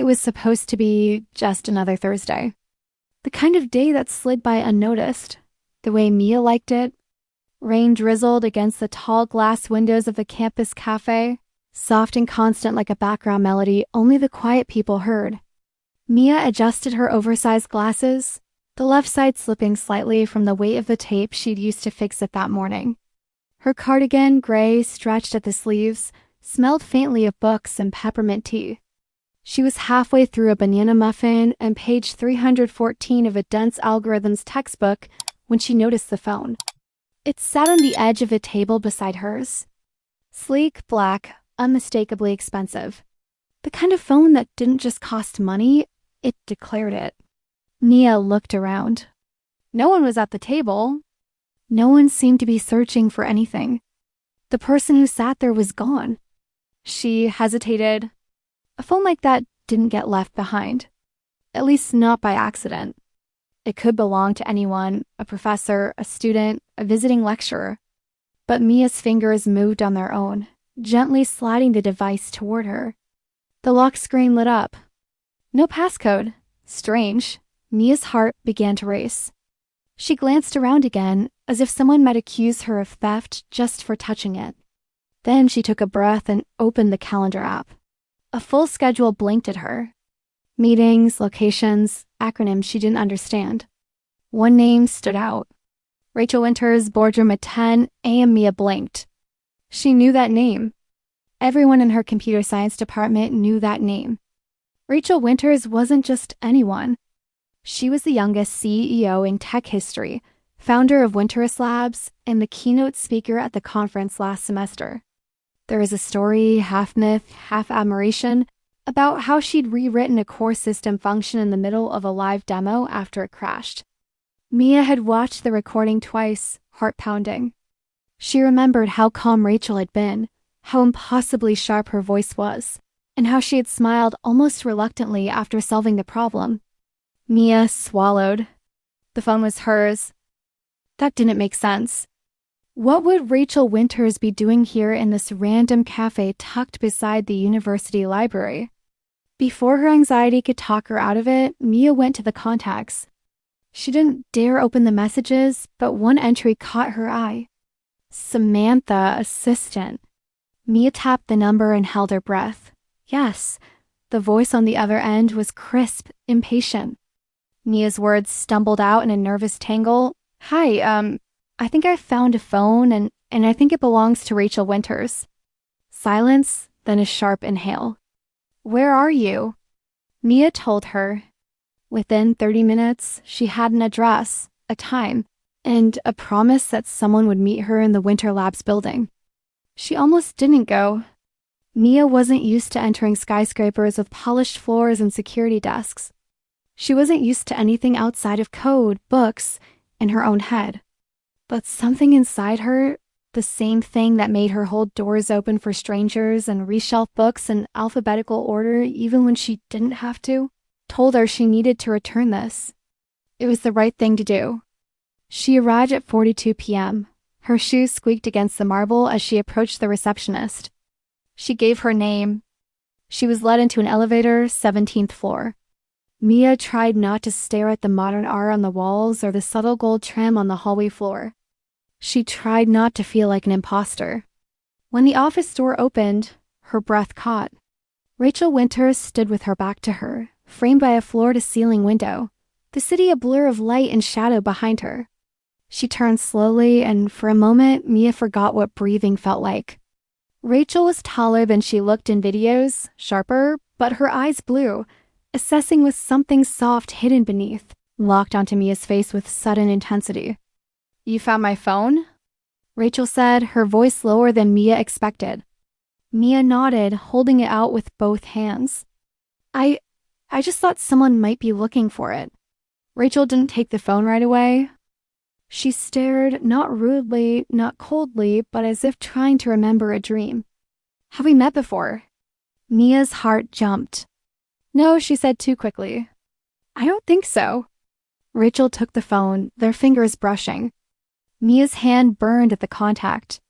was supposed to be just another Thursday. The kind of day that slid by unnoticed. The way Mia liked it. Rain drizzled against the tall glass windows of the campus cafe, soft and constant like a background melody only the quiet people heard. Mia adjusted her oversized glasses, the left side slipping slightly from the weight of the tape she'd used to fix it that morning. Her cardigan, gray, stretched at the sleeves, smelled faintly of books and peppermint tea. She was halfway through a banana muffin and page 314 of a dense algorithms textbook when she noticed the phone. It sat on the edge of a table beside hers. Sleek, black, unmistakably expensive. The kind of phone that didn't just cost money, it declared it. Mia looked around. No one was at the table. No one seemed to be searching for anything. The person who sat there was gone. She hesitated. A phone like that didn't get left behind. At least not by accident. It could belong to anyone, a professor, a student, a visiting lecturer. But Mia's fingers moved on their own, gently sliding the device toward her. The lock screen lit up. No passcode. Strange. Mia's heart began to race. She glanced around again, as if someone might accuse her of theft just for touching it. Then she took a breath and opened the calendar app. A full schedule blinked at her. Meetings, locations, acronyms she didn't understand. One name stood out. Rachel Winters, boardroom at 10 a.m. Mia blinked. She knew that name. Everyone in her computer science department knew that name. Rachel Winters wasn't just anyone. She was the youngest CEO in tech history, founder of Winters Labs, and the keynote speaker at the conference last semester. There is a story, half myth, half admiration, about how she'd rewritten a core system function in the middle of a live demo after it crashed. Mia had watched the recording twice, heart pounding. She remembered how calm Rachel had been, how impossibly sharp her voice was, and how she had smiled almost reluctantly after solving the problem. Mia swallowed. The phone was hers. That didn't make sense. What would Rachel Winters be doing here in this random cafe tucked beside the university library? Before her anxiety could talk her out of it, Mia went to the contacts. She didn't dare open the messages, but one entry caught her eye. Samantha, assistant. Mia tapped the number and held her breath. Yes, the voice on the other end was crisp, impatient. Mia's words stumbled out in a nervous tangle. Hi, I think I found a phone and I think it belongs to Rachel Winters. Silence, then a sharp inhale. Where are you? Mia told her. Within 30 minutes, she had an address, a time, and a promise that someone would meet her in the Winter Labs building. She almost didn't go. Mia wasn't used to entering skyscrapers with polished floors and security desks. She wasn't used to anything outside of code, books, and her own head. But something inside her, the same thing that made her hold doors open for strangers and reshelf books in alphabetical order even when she didn't have to, told her she needed to return this. It was the right thing to do. She arrived at 4:42 p.m. Her shoes squeaked against the marble as she approached the receptionist. She gave her name. She was led into an elevator, 17th floor. Mia tried not to stare at the modern art on the walls or the subtle gold trim on the hallway floor. She tried not to feel like an imposter. When the office door opened, her breath caught. Rachel Winters stood with her back to her, framed by a floor-to-ceiling window, the city a blur of light and shadow behind her. She turned slowly, and for a moment, Mia forgot what breathing felt like. Rachel was taller than she looked in videos, sharper, but her eyes blue, assessing with something soft hidden beneath, locked onto Mia's face with sudden intensity. You found my phone? Rachel said, her voice lower than Mia expected. Mia nodded, holding it out with both hands. I just thought someone might be looking for it. Rachel didn't take the phone right away. She stared, not rudely, not coldly, but as if trying to remember a dream. Have we met before? Mia's heart jumped. No, she said too quickly. I don't think so. Rachel took the phone, their fingers brushing. Mia's hand burned at the contact.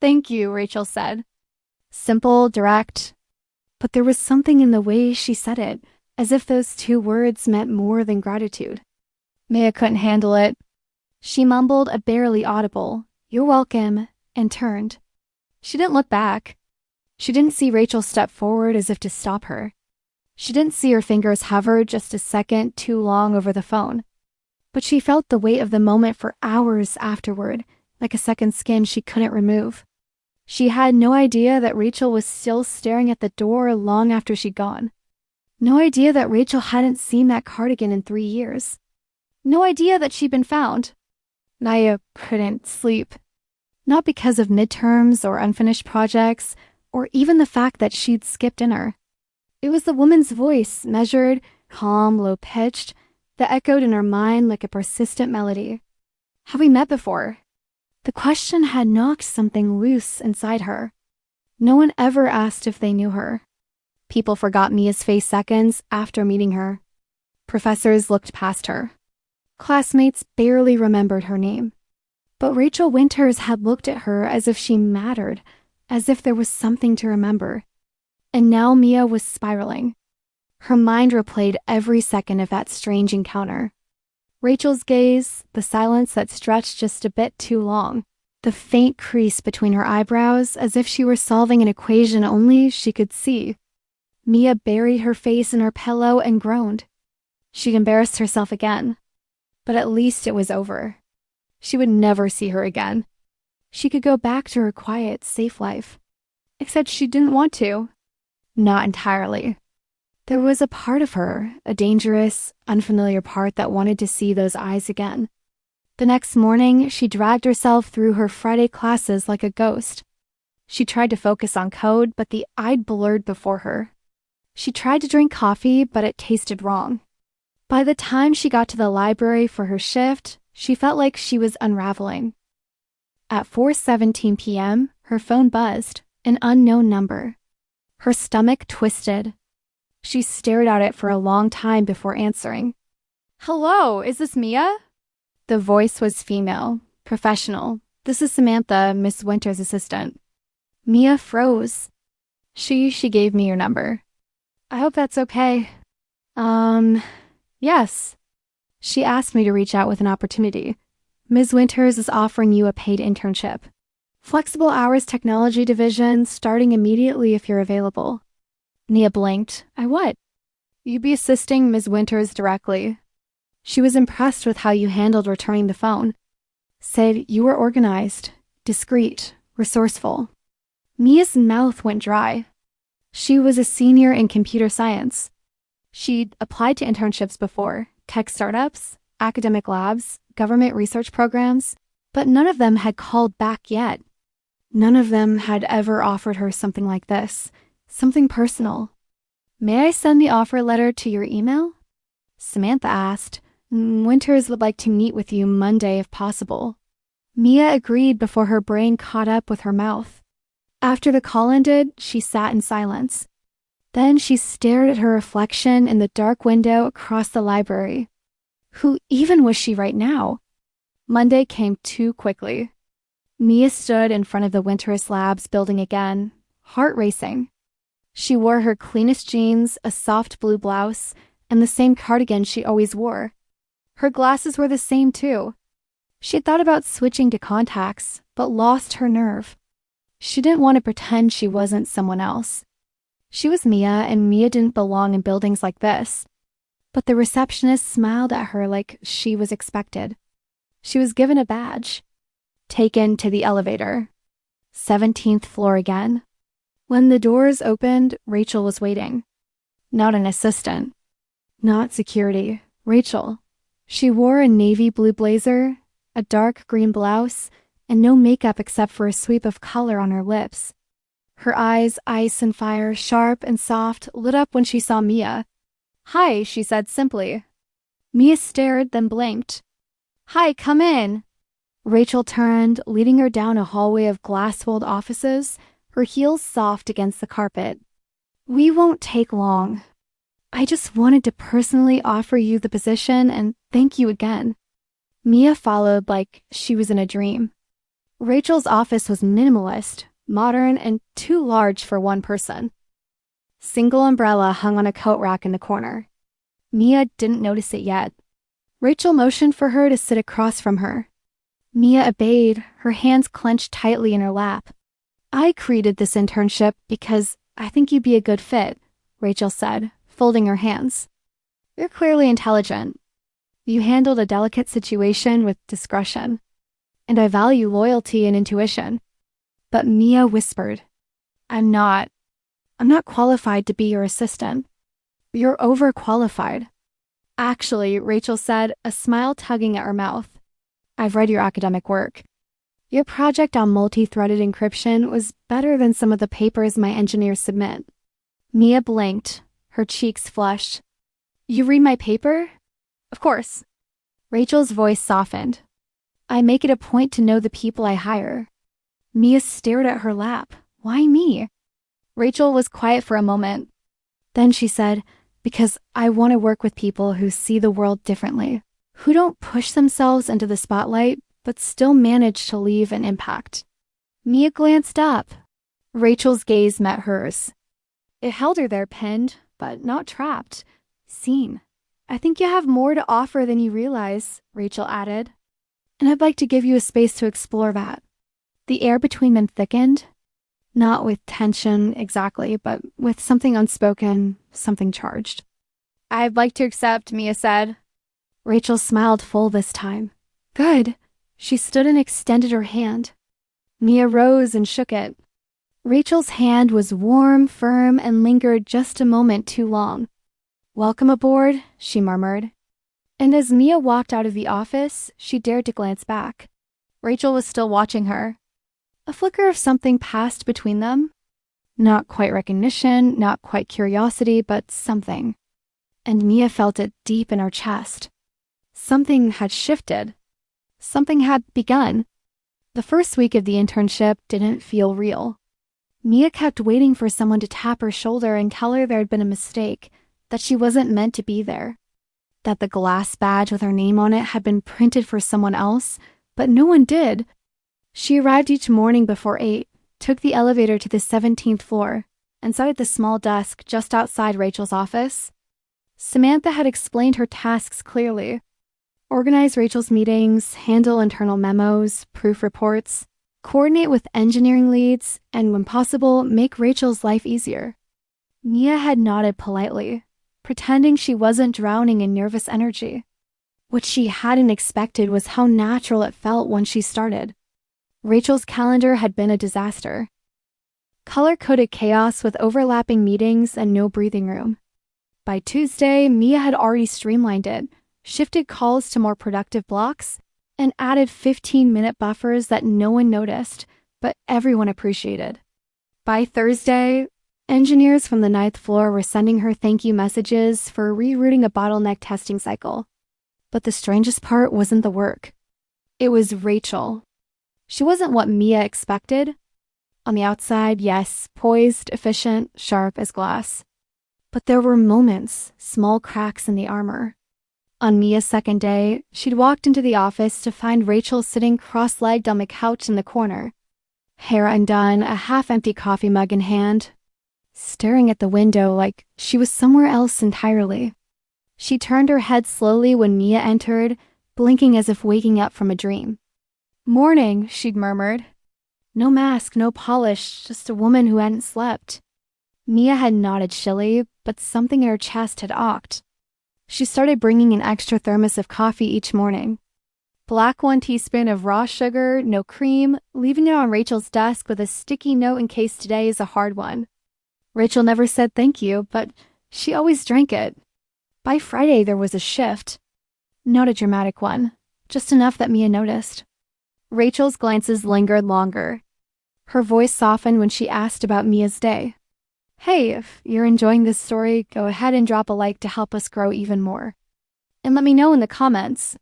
Thank you, Rachel said. Simple, direct. But there was something in the way she said it, as if those two words meant more than gratitude. Mia couldn't handle it. She mumbled a barely audible, "You're welcome," and turned. She didn't look back. She didn't see Rachel step forward as if to stop her. She didn't see her fingers hover just a second too long over the phone. But she felt the weight of the moment for hours afterward, like a second skin she couldn't remove. She had no idea that Rachel was still staring at the door long after she'd gone. No idea that Rachel hadn't seen that cardigan in 3 years. No idea that she'd been found. Naya couldn't sleep. Not because of midterms or unfinished projects, or even the fact that she'd skipped dinner. It was the woman's voice, measured, calm, low-pitched, that echoed in her mind like a persistent melody. Had we met before? The question had knocked something loose inside her. No one ever asked if they knew her. People forgot Mia's face seconds after meeting her. Professors looked past her. Classmates barely remembered her name. But Rachel Winters had looked at her as if she mattered, as if there was something to remember. And now Mia was spiraling. Her mind replayed every second of that strange encounter. Rachel's gaze, the silence that stretched just a bit too long, the faint crease between her eyebrows as if she were solving an equation only she could see. Mia buried her face in her pillow and groaned. She embarrassed herself again. But at least it was over. She would never see her again. She could go back to her quiet, safe life. Except she didn't want to. Not entirely. There was a part of her, a dangerous, unfamiliar part that wanted to see those eyes again. The next morning, she dragged herself through her Friday classes like a ghost. She tried to focus on code, but the eye blurred before her. She tried to drink coffee, but it tasted wrong. By the time she got to the library for her shift, she felt like she was unraveling. At 4:17 p.m., her phone buzzed, an unknown number. Her stomach twisted. She stared at it for a long time before answering. "Hello, is this Mia?" The voice was female, professional. "This is Samantha, Miss Winter's assistant." Mia froze. She gave me your number. "I hope that's okay." Yes. She asked me to reach out with an opportunity. Ms. Winters is offering you a paid internship. Flexible hours technology division, starting immediately if you're available. Nia blinked. "I what?" "You'd be assisting Ms. Winters directly." She was impressed with how you handled returning the phone. Said you were organized, discreet, resourceful. Mia's mouth went dry. She was a senior in computer science. She'd applied to internships before, tech startups, academic labs, government research programs, but none of them had called back yet. None of them had ever offered her something like this, something personal. "May I send the offer letter to your email?" Samantha asked. "Winters would like to meet with you Monday if possible." Mia agreed before her brain caught up with her mouth. After the call ended, she sat in silence. Then she stared at her reflection in the dark window across the library. Who even was she right now? Monday came too quickly. Mia stood in front of the Winters Labs building again, heart racing. She wore her cleanest jeans, a soft blue blouse, and the same cardigan she always wore. Her glasses were the same too. She had thought about switching to contacts, but lost her nerve. She didn't want to pretend she wasn't someone else. She was Mia, and Mia didn't belong in buildings like this. But the receptionist smiled at her like she was expected. She was given a badge. Taken to the elevator. 17th floor again. When the doors opened, Rachel was waiting. Not an assistant. Not security. Rachel. She wore a navy blue blazer, a dark green blouse, and no makeup except for a sweep of color on her lips. Her eyes, ice and fire, sharp and soft, lit up when she saw Mia. "Hi," she said simply. Mia stared, then blinked. "Hi, come in." Rachel turned, leading her down a hallway of glass-walled offices, her heels soft against the carpet. "We won't take long. I just wanted to personally offer you the position and thank you again." Mia followed like she was in a dream. Rachel's office was minimalist, modern, and too large for one person. Single umbrella hung on a coat rack in the corner. Mia didn't notice it yet. Rachel motioned for her to sit across from her. Mia obeyed, her hands clenched tightly in her lap. I created this internship because I think you'd be a good fit, Rachel said, folding her hands. You're clearly intelligent. You handled a delicate situation with discretion. And I value loyalty and intuition. But Mia whispered, I'm not qualified to be your assistant. You're overqualified. Actually, Rachel said, a smile tugging at her mouth. I've read your academic work. Your project on multi-threaded encryption was better than some of the papers my engineers submit. Mia blinked, her cheeks flushed. You read my paper? Of course. Rachel's voice softened. I make it a point to know the people I hire. Mia stared at her lap. Why me? Rachel was quiet for a moment. Then she said, because I want to work with people who see the world differently, who don't push themselves into the spotlight, but still manage to leave an impact. Mia glanced up. Rachel's gaze met hers. It held her there pinned, but not trapped. Seen. I think you have more to offer than you realize, Rachel added. And I'd like to give you a space to explore that. The air between them thickened. Not with tension exactly, but with something unspoken, something charged. I'd like to accept, Mia said. Rachel smiled full this time. Good. She stood and extended her hand. Mia rose and shook it. Rachel's hand was warm, firm, and lingered just a moment too long. Welcome aboard, she murmured. And as Mia walked out of the office, she dared to glance back. Rachel was still watching her. A flicker of something passed between them. Not quite recognition, not quite curiosity, but something. And Mia felt it deep in her chest. Something had shifted. Something had begun. The first week of the internship didn't feel real. Mia kept waiting for someone to tap her shoulder and tell her there had been a mistake, that she wasn't meant to be there. That the glass badge with her name on it had been printed for someone else, but no one did. She arrived each morning before 8, took the elevator to the 17th floor, and sat at the small desk just outside Rachel's office. Samantha had explained her tasks clearly. Organize Rachel's meetings, handle internal memos, proof reports, coordinate with engineering leads, and when possible, make Rachel's life easier. Mia had nodded politely, pretending she wasn't drowning in nervous energy. What she hadn't expected was how natural it felt when she started. Rachel's calendar had been a disaster. Color-coded chaos with overlapping meetings and no breathing room. By Tuesday, Mia had already streamlined it, shifted calls to more productive blocks, and added 15-minute buffers that no one noticed, but everyone appreciated. By Thursday, engineers from the 9th floor were sending her thank you messages for rerouting a bottleneck testing cycle. But the strangest part wasn't the work. It was Rachel. She wasn't what Mia expected. On the outside, yes, poised, efficient, sharp as glass. But there were moments, small cracks in the armor. On Mia's second day, she'd walked into the office to find Rachel sitting cross-legged on the couch in the corner. Hair undone, a half-empty coffee mug in hand, staring at the window like she was somewhere else entirely. She turned her head slowly when Mia entered, blinking as if waking up from a dream. Morning, she'd murmured. No mask, no polish, just a woman who hadn't slept. Mia had nodded shilly, but something in her chest had awked. She started bringing an extra thermos of coffee each morning. Black 1 teaspoon of raw sugar, no cream, leaving it on Rachel's desk with a sticky note in case today is a hard one. Rachel never said thank you, but she always drank it. By Friday, there was a shift. Not a dramatic one, just enough that Mia noticed. Rachel's glances lingered longer. Her voice softened when she asked about Mia's day. Hey, if you're enjoying this story, go ahead and drop a like to help us grow even more. And let me know in the comments.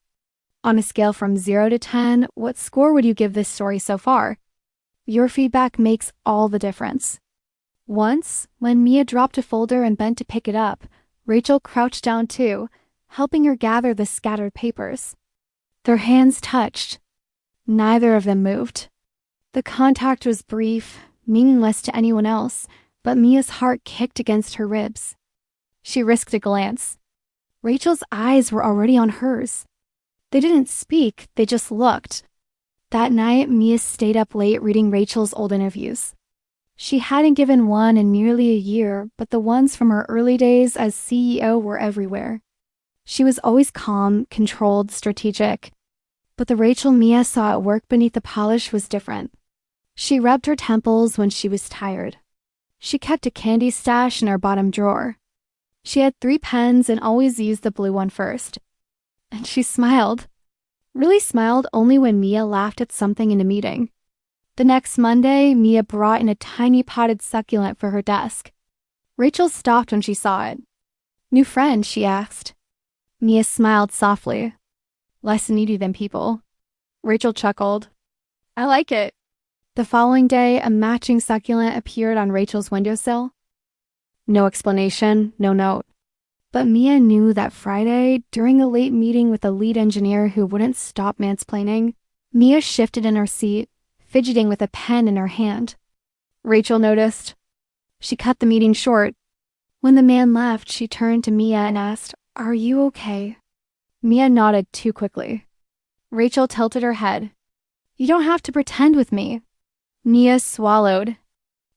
On a scale from 0 to 10, what score would you give this story so far? Your feedback makes all the difference. Once, when Mia dropped a folder and bent to pick it up, Rachel crouched down too, helping her gather the scattered papers. Their hands touched. Neither of them moved. The contact was brief, meaningless to anyone else, but Mia's heart kicked against her ribs. She risked a glance. Rachel's eyes were already on hers. They didn't speak, they just looked. That night, Mia stayed up late reading Rachel's old interviews. She hadn't given one in nearly a year, but the ones from her early days as CEO were everywhere. She was always calm, controlled, strategic. But the Rachel Mia saw at work beneath the polish was different. She rubbed her temples when she was tired. She kept a candy stash in her bottom drawer. She had 3 pens and always used the blue one first. And she smiled. Really smiled only when Mia laughed at something in a meeting. The next Monday, Mia brought in a tiny potted succulent for her desk. Rachel stopped when she saw it. "New friend?" she asked. Mia smiled softly. "Less needy than people." Rachel chuckled. "I like it." The following day, a matching succulent appeared on Rachel's windowsill. No explanation, no note. But Mia knew that Friday, during a late meeting with a lead engineer who wouldn't stop mansplaining, Mia shifted in her seat, fidgeting with a pen in her hand. Rachel noticed. She cut the meeting short. When the man left, she turned to Mia and asked, "Are you okay?" Mia nodded too quickly. Rachel tilted her head. "You don't have to pretend with me." Mia swallowed.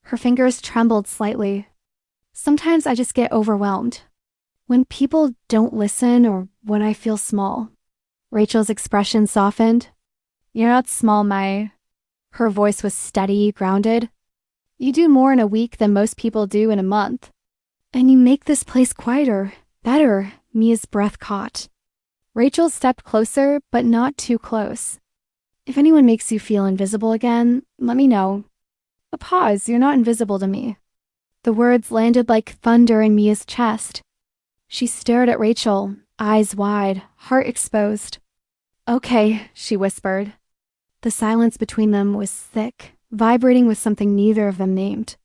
Her fingers trembled slightly. "Sometimes I just get overwhelmed. When people don't listen or when I feel small." Rachel's expression softened. "You're not small, Mai." Her voice was steady, grounded. "You do more in a week than most people do in a month. And you make this place quieter, better." Mia's breath caught. Rachel stepped closer, but not too close. "If anyone makes you feel invisible again, let me know." A pause. "You're not invisible to me." The words landed like thunder in Mia's chest. She stared at Rachel, eyes wide, heart exposed. "Okay," she whispered. The silence between them was thick, vibrating with something neither of them named.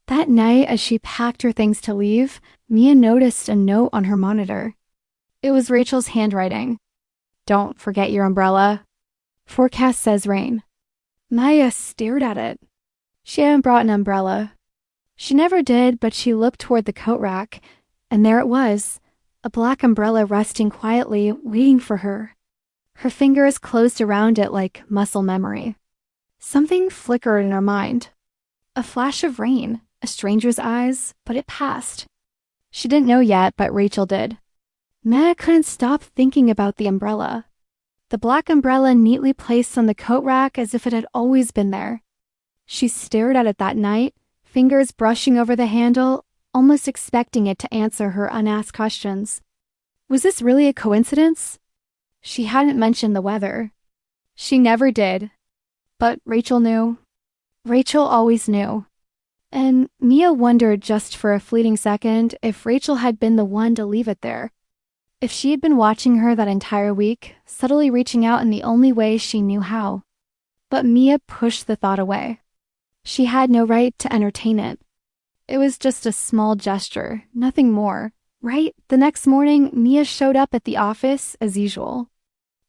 That night, as she packed her things to leave, Mia noticed a note on her monitor. It was Rachel's handwriting. "Don't forget your umbrella. Forecast says rain." Maya stared at it. She hadn't brought an umbrella. She never did, but she looked toward the coat rack, and there it was, a black umbrella resting quietly, waiting for her. Her fingers closed around it like muscle memory. Something flickered in her mind. A flash of rain, a stranger's eyes, but it passed. She didn't know yet, but Rachel did. Maya couldn't stop thinking about the umbrella. The black umbrella neatly placed on the coat rack as if it had always been there. She stared at it that night, fingers brushing over the handle, almost expecting it to answer her unasked questions. Was this really a coincidence? She hadn't mentioned the weather. She never did. But Rachel knew. Rachel always knew. And Mia wondered just for a fleeting second if Rachel had been the one to leave it there. If she had been watching her that entire week, subtly reaching out in the only way she knew how. But Mia pushed the thought away. She had no right to entertain it. It was just a small gesture, nothing more. Right? The next morning, Mia showed up at the office as usual.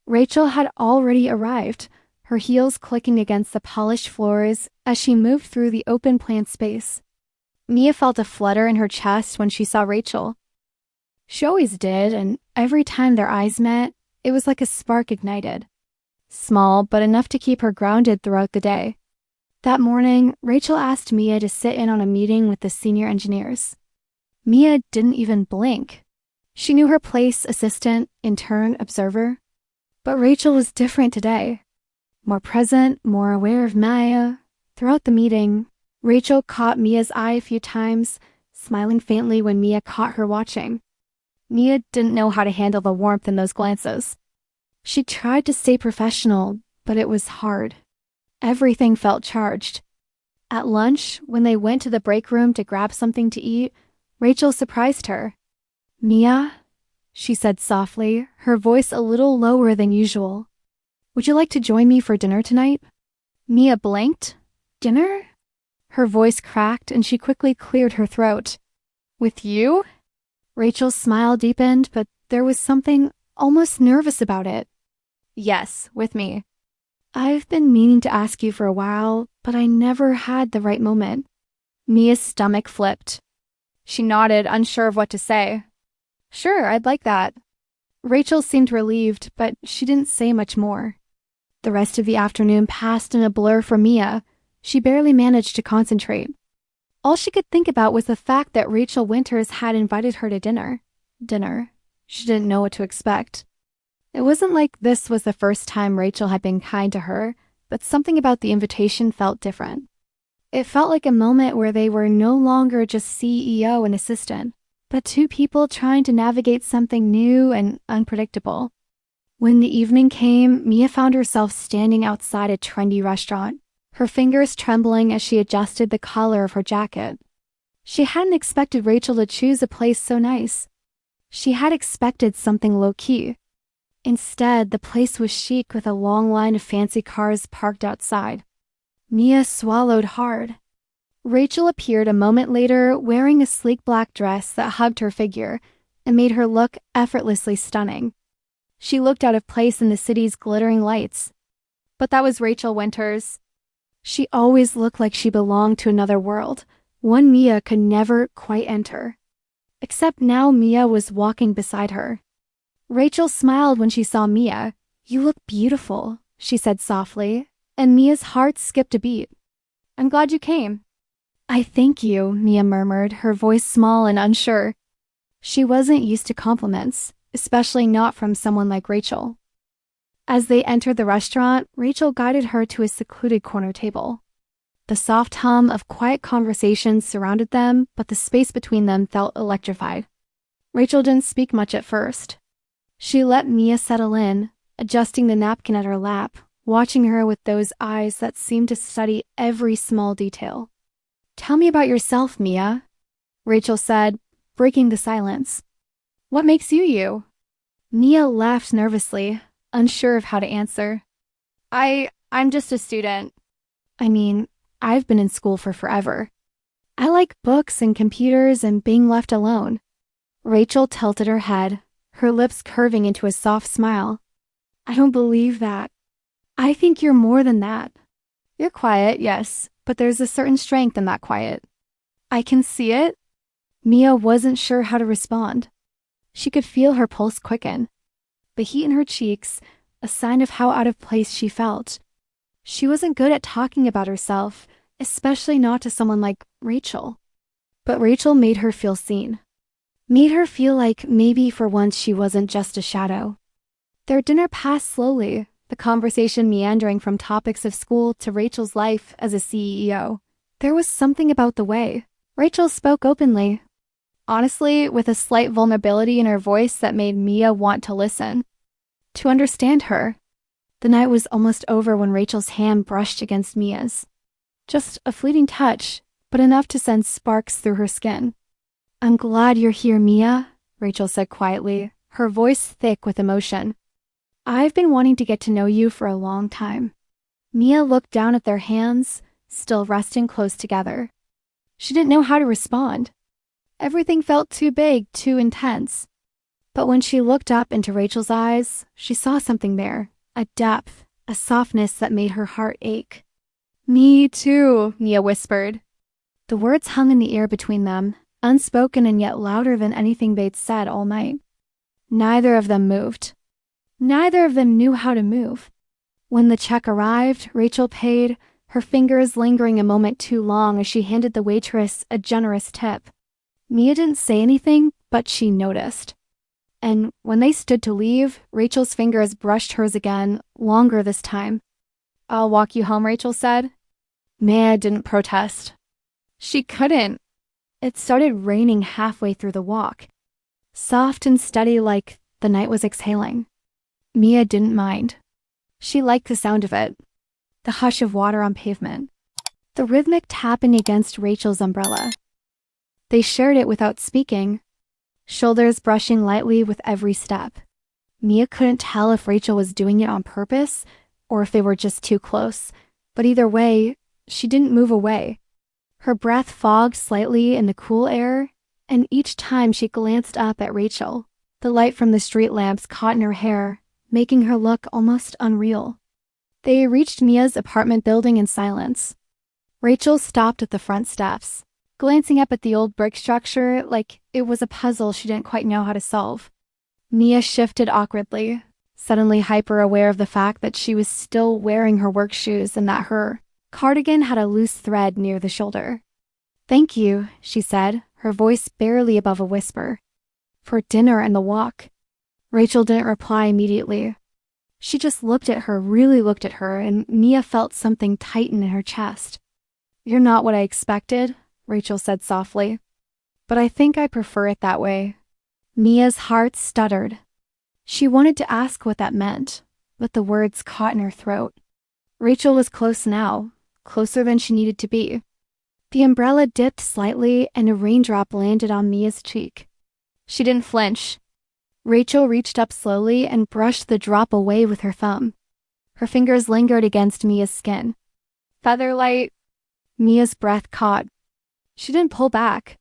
Rachel had already arrived, her heels clicking against the polished floors as she moved through the open plan space. Mia felt a flutter in her chest when she saw Rachel. She always did, and every time their eyes met, it was like a spark ignited. Small, but enough to keep her grounded throughout the day. That morning, Rachel asked Mia to sit in on a meeting with the senior engineers. Mia didn't even blink. She knew her place: assistant, intern, observer. But Rachel was different today. More present, more aware of Maya. Throughout the meeting, Rachel caught Mia's eye a few times, smiling faintly when Mia caught her watching. Mia didn't know how to handle the warmth in those glances. She tried to stay professional, but it was hard. Everything felt charged. At lunch, when they went to the break room to grab something to eat, Rachel surprised her. "Mia," she said softly, her voice a little lower than usual. "Would you like to join me for dinner tonight?" Mia blinked. "Dinner?" Her voice cracked and she quickly cleared her throat. "With you?" Rachel's smile deepened, but there was something almost nervous about it. "Yes, with me." "I've been meaning to ask you for a while, but I never had the right moment." Mia's stomach flipped. She nodded, unsure of what to say. Sure, I'd like that. Rachel seemed relieved, but she didn't say much more. The rest of the afternoon passed in a blur for Mia. She barely managed to concentrate. All she could think about was the fact that Rachel Winters had invited her to dinner. She didn't know what to expect. It wasn't like this was the first time Rachel had been kind to her, but something about the invitation felt different. It felt like a moment where they were no longer just CEO and assistant, but two people trying to navigate something new and unpredictable. When the evening came, Mia found herself standing outside a trendy restaurant, her fingers trembling as she adjusted the collar of her jacket. She hadn't expected Rachel to choose a place so nice. She had expected something low-key. Instead, the place was chic with a long line of fancy cars parked outside. Mia swallowed hard. Rachel appeared a moment later wearing a sleek black dress that hugged her figure and made her look effortlessly stunning. She looked out of place in the city's glittering lights. But that was Rachel Winters. She always looked like she belonged to another world, one Mia could never quite enter. Except now Mia was walking beside her. Rachel smiled when she saw Mia. "You look beautiful," she said softly, and Mia's heart skipped a beat. "I'm glad you came." "I thank you," Mia murmured, her voice small and unsure. She wasn't used to compliments, especially not from someone like Rachel. As they entered the restaurant, Rachel guided her to a secluded corner table. The soft hum of quiet conversations surrounded them, but the space between them felt electrified. Rachel didn't speak much at first. She let Mia settle in, adjusting the napkin at her lap, watching her with those eyes that seemed to study every small detail. "Tell me about yourself, Mia," Rachel said, breaking the silence. "What makes you you?" Mia laughed nervously, unsure of how to answer. I'm just a student. I've been in school for forever. I like books and computers and being left alone." Rachel tilted her head, her lips curving into a soft smile. "I don't believe that. I think you're more than that. You're quiet, yes, but there's a certain strength in that quiet." "I can see it?" Mia wasn't sure how to respond. She could feel her pulse quicken. The heat in her cheeks, a sign of how out of place she felt. She wasn't good at talking about herself, especially not to someone like Rachel. But Rachel made her feel seen. Made her feel like maybe for once she wasn't just a shadow. Their dinner passed slowly, the conversation meandering from topics of school to Rachel's life as a CEO. There was something about the way Rachel spoke openly, honestly, with a slight vulnerability in her voice that made Mia want to listen, to understand her. The night was almost over when Rachel's hand brushed against Mia's. Just a fleeting touch, but enough to send sparks through her skin. "I'm glad you're here, Mia," Rachel said quietly, her voice thick with emotion. "I've been wanting to get to know you for a long time." Mia looked down at their hands, still resting close together. She didn't know how to respond. Everything felt too big, too intense. But when she looked up into Rachel's eyes, she saw something there, a depth, a softness that made her heart ache. "Me too," Mia whispered. The words hung in the air between them, unspoken and yet louder than anything they'd said all night. Neither of them moved. Neither of them knew how to move. When the check arrived, Rachel paid, her fingers lingering a moment too long as she handed the waitress a generous tip. Mia didn't say anything, but she noticed. And when they stood to leave, Rachel's fingers brushed hers again, longer this time. "I'll walk you home," Rachel said. Mia didn't protest. She couldn't. It started raining halfway through the walk, soft and steady like the night was exhaling. Mia didn't mind. She liked the sound of it, the hush of water on pavement, the rhythmic tapping against Rachel's umbrella. They shared it without speaking, shoulders brushing lightly with every step. Mia couldn't tell if Rachel was doing it on purpose or if they were just too close, but either way, she didn't move away. Her breath fogged slightly in the cool air, and each time she glanced up at Rachel, the light from the street lamps caught in her hair, making her look almost unreal. They reached Mia's apartment building in silence. Rachel stopped at the front steps, glancing up at the old brick structure like it was a puzzle she didn't quite know how to solve. Mia shifted awkwardly, suddenly hyper-aware of the fact that she was still wearing her work shoes and that her cardigan had a loose thread near the shoulder. "Thank you," she said, her voice barely above a whisper. "For dinner and the walk." Rachel didn't reply immediately. She just looked at her, really looked at her, and Mia felt something tighten in her chest. "You're not what I expected," Rachel said softly. "But I think I prefer it that way." Mia's heart stuttered. She wanted to ask what that meant, but the words caught in her throat. Rachel was close now, closer than she needed to be. The umbrella dipped slightly and a raindrop landed on Mia's cheek. She didn't flinch. Rachel reached up slowly and brushed the drop away with her thumb. Her fingers lingered against Mia's skin. "Featherlight." Mia's breath caught. She didn't pull back.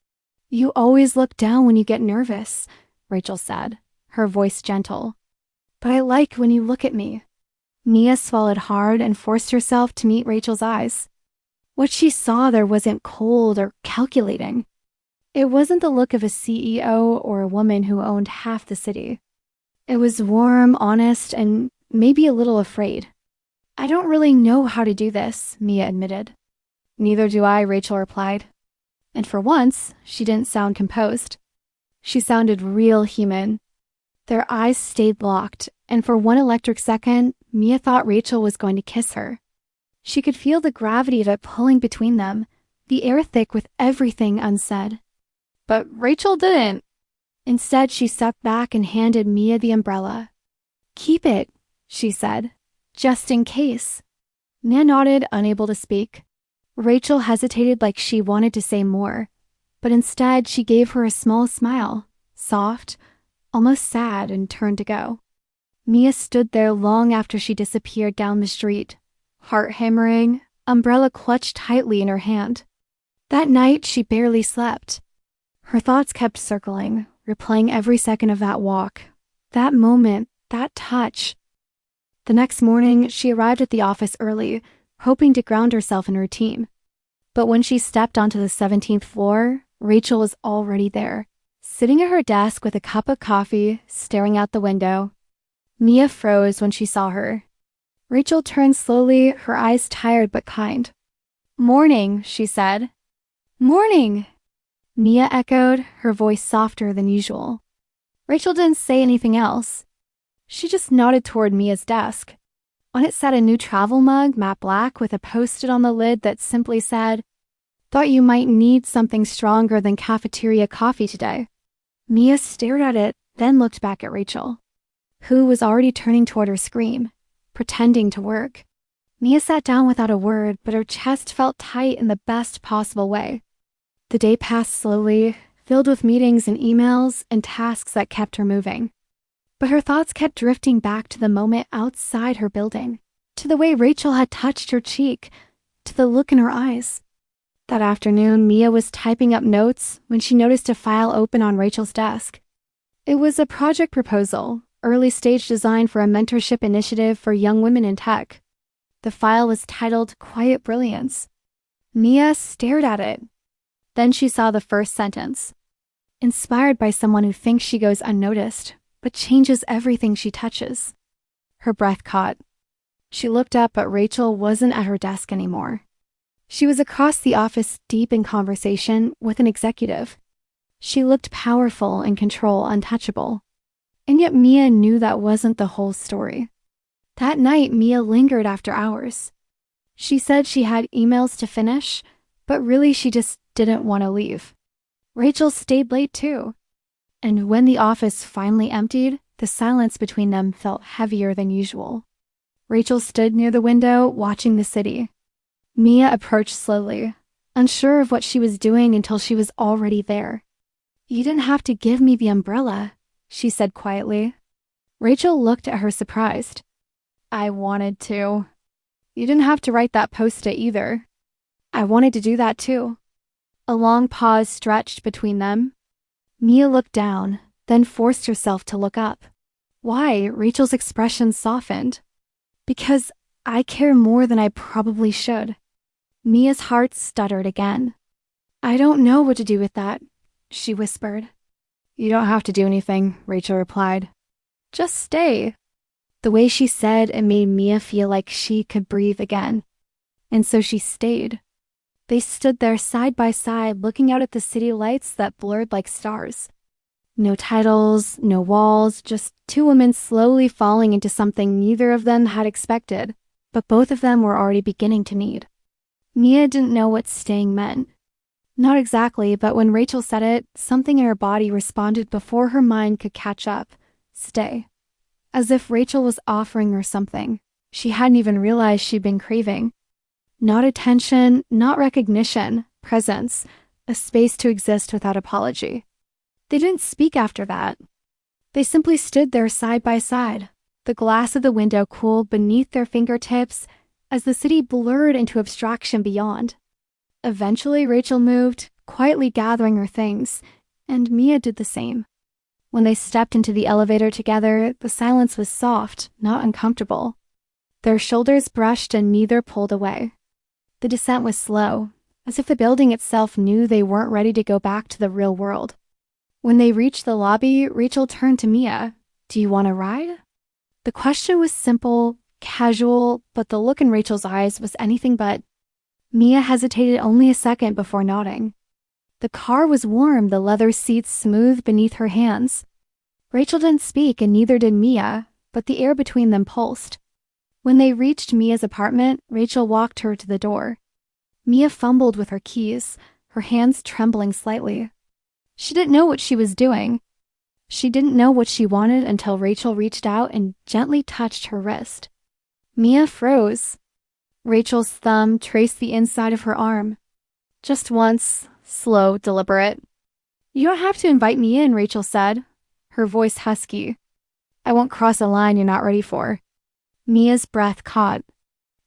"You always look down when you get nervous," Rachel said, her voice gentle. "But I like when you look at me." Mia swallowed hard and forced herself to meet Rachel's eyes. What she saw there wasn't cold or calculating. It wasn't the look of a CEO or a woman who owned half the city. It was warm, honest, and maybe a little afraid. "I don't really know how to do this," Mia admitted. "Neither do I," Rachel replied. And for once, she didn't sound composed. She sounded real human. Their eyes stayed locked, and for one electric second, Mia thought Rachel was going to kiss her. She could feel the gravity of it pulling between them, the air thick with everything unsaid. But Rachel didn't. Instead, she stepped back and handed Mia the umbrella. "Keep it," she said, "just in case." Mia nodded, unable to speak. Rachel hesitated like she wanted to say more, but instead she gave her a small smile, soft, almost sad, and turned to go. Mia stood there long after she disappeared down the street, heart hammering, umbrella clutched tightly in her hand. That night, she barely slept. Her thoughts kept circling, replaying every second of that walk, that moment, that touch. The next morning, she arrived at the office early, hoping to ground herself in routine. But when she stepped onto the 17th floor, Rachel was already there, sitting at her desk with a cup of coffee, staring out the window. Mia froze when she saw her. Rachel turned slowly, her eyes tired but kind. "Morning," she said. "Morning," Mia echoed, her voice softer than usual. Rachel didn't say anything else. She just nodded toward Mia's desk. On it sat a new travel mug, matte black, with a post-it on the lid that simply said, "Thought you might need something stronger than cafeteria coffee today." Mia stared at it, then looked back at Rachel, who was already turning toward her screen, pretending to work. Mia sat down without a word, but her chest felt tight in the best possible way. The day passed slowly, filled with meetings and emails and tasks that kept her moving. But her thoughts kept drifting back to the moment outside her building, to the way Rachel had touched her cheek, to the look in her eyes. That afternoon, Mia was typing up notes when she noticed a file open on Rachel's desk. It was a project proposal, early-stage design for a mentorship initiative for young women in tech. The file was titled Quiet Brilliance. Mia stared at it. Then she saw the first sentence. "Inspired by someone who thinks she goes unnoticed, but changes everything she touches." Her breath caught. She looked up, but Rachel wasn't at her desk anymore. She was across the office, deep in conversation with an executive. She looked powerful, in control, untouchable. And yet Mia knew that wasn't the whole story. That night, Mia lingered after hours. She said she had emails to finish, but really she just didn't want to leave. Rachel stayed late too. And when the office finally emptied, the silence between them felt heavier than usual. Rachel stood near the window, watching the city. Mia approached slowly, unsure of what she was doing until she was already there. "You didn't have to give me the umbrella," she said quietly. Rachel looked at her surprised. "I wanted to." "You didn't have to write that post-it either." "I wanted to do that too." A long pause stretched between them. Mia looked down, then forced herself to look up. Why? Rachel's expression softened. "Because I care more than I probably should." Mia's heart stuttered again. I don't know what to do with that, she whispered. You don't have to do anything, Rachel replied. Just stay. The way she said it made Mia feel like she could breathe again. And so she stayed. They stood there side by side, looking out at the city lights that blurred like stars. No titles, no walls, just two women slowly falling into something neither of them had expected, but both of them were already beginning to need. Mia didn't know what staying meant. Not exactly, but when Rachel said it, something in her body responded before her mind could catch up. Stay. As if Rachel was offering her something she hadn't even realized she'd been craving. Not attention, not recognition, presence, a space to exist without apology. They didn't speak after that. They simply stood there side by side. The glass of the window cooled beneath their fingertips as the city blurred into abstraction beyond. Eventually, Rachel moved, quietly gathering her things, and Mia did the same. When they stepped into the elevator together, the silence was soft, not uncomfortable. Their shoulders brushed and neither pulled away. The descent was slow, as if the building itself knew they weren't ready to go back to the real world. When they reached the lobby, Rachel turned to Mia. Do you want a ride? The question was simple, casual, but the look in Rachel's eyes was anything but. Mia hesitated only a second before nodding. The car was warm, the leather seats smooth beneath her hands. Rachel didn't speak and neither did Mia, but the air between them pulsed. When they reached Mia's apartment, Rachel walked her to the door. Mia fumbled with her keys, her hands trembling slightly. She didn't know what she was doing. She didn't know what she wanted until Rachel reached out and gently touched her wrist. Mia froze. Rachel's thumb traced the inside of her arm. Just once, slow, deliberate. You don't have to invite me in, Rachel said, her voice husky. I won't cross a line you're not ready for. Mia's breath caught.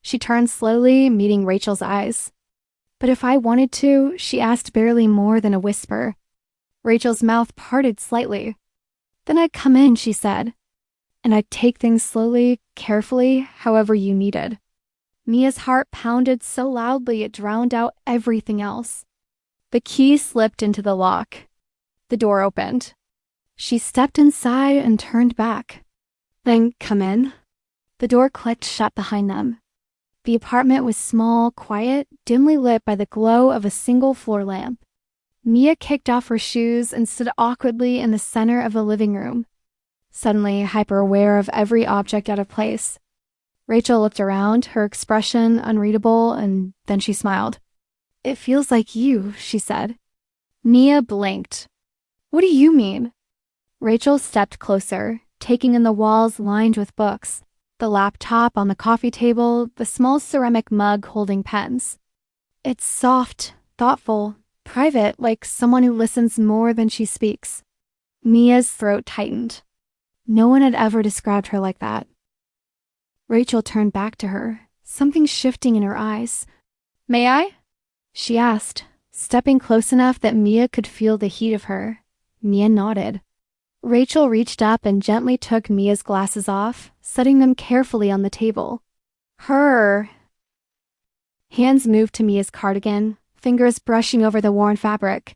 She turned slowly, meeting Rachel's eyes. But if I wanted to, she asked barely more than a whisper. Rachel's mouth parted slightly. Then I'd come in, she said. And I'd take things slowly, carefully, however you needed. Mia's heart pounded so loudly it drowned out everything else. The key slipped into the lock. The door opened. She stepped inside and turned back. Then come in. The door clicked shut behind them. The apartment was small, quiet, dimly lit by the glow of a single floor lamp. Mia kicked off her shoes and stood awkwardly in the center of the living room, suddenly hyper-aware of every object out of place. Rachel looked around, her expression unreadable, and then she smiled. It feels like you, she said. Mia blinked. What do you mean? Rachel stepped closer, taking in the walls lined with books, the laptop on the coffee table, the small ceramic mug holding pens. It's soft, thoughtful, private, like someone who listens more than she speaks. Mia's throat tightened. No one had ever described her like that. Rachel turned back to her, something shifting in her eyes. May I? She asked, stepping close enough that Mia could feel the heat of her. Mia nodded. Rachel reached up and gently took Mia's glasses off, setting them carefully on the table. Her hands moved to Mia's cardigan, fingers brushing over the worn fabric.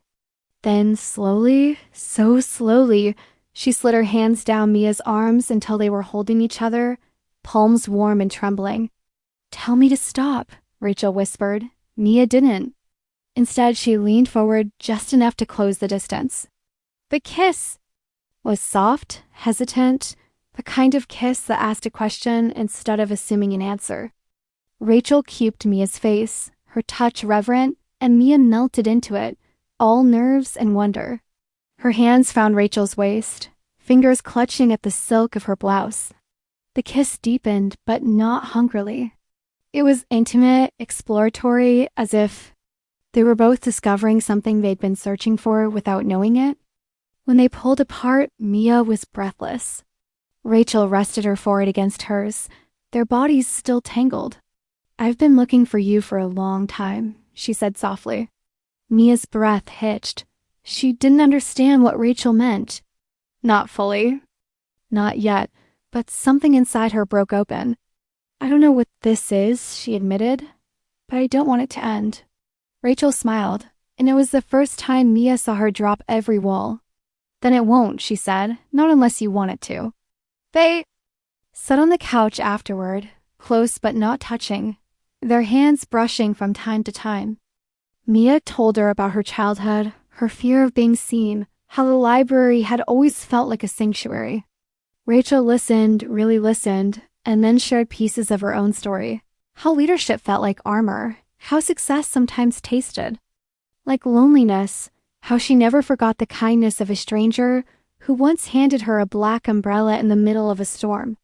Then slowly, so slowly, she slid her hands down Mia's arms until they were holding each other, palms warm and trembling. Tell me to stop, Rachel whispered. Mia didn't. Instead, she leaned forward just enough to close the distance. The kiss was soft, hesitant, the kind of kiss that asked a question instead of assuming an answer. Rachel cuped Mia's face, her touch reverent, and Mia melted into it, all nerves and wonder. Her hands found Rachel's waist, fingers clutching at the silk of her blouse. The kiss deepened, but not hungrily. It was intimate, exploratory, as if they were both discovering something they'd been searching for without knowing it. When they pulled apart, Mia was breathless. Rachel rested her forehead against hers, their bodies still tangled. I've been looking for you for a long time, she said softly. Mia's breath hitched. She didn't understand what Rachel meant. Not fully. Not yet, but something inside her broke open. I don't know what this is, she admitted, but I don't want it to end. Rachel smiled. and it was the first time Mia saw her drop every wall. Then it won't, she said, not unless you want it to. They sat on the couch afterward, close but not touching, their hands brushing from time to time. Mia told her about her childhood, her fear of being seen, how the library had always felt like a sanctuary. Rachel listened, really listened, and then shared pieces of her own story. How leadership felt like armor, how success sometimes tasted like loneliness, how she never forgot the kindness of a stranger who once handed her a black umbrella in the middle of a storm.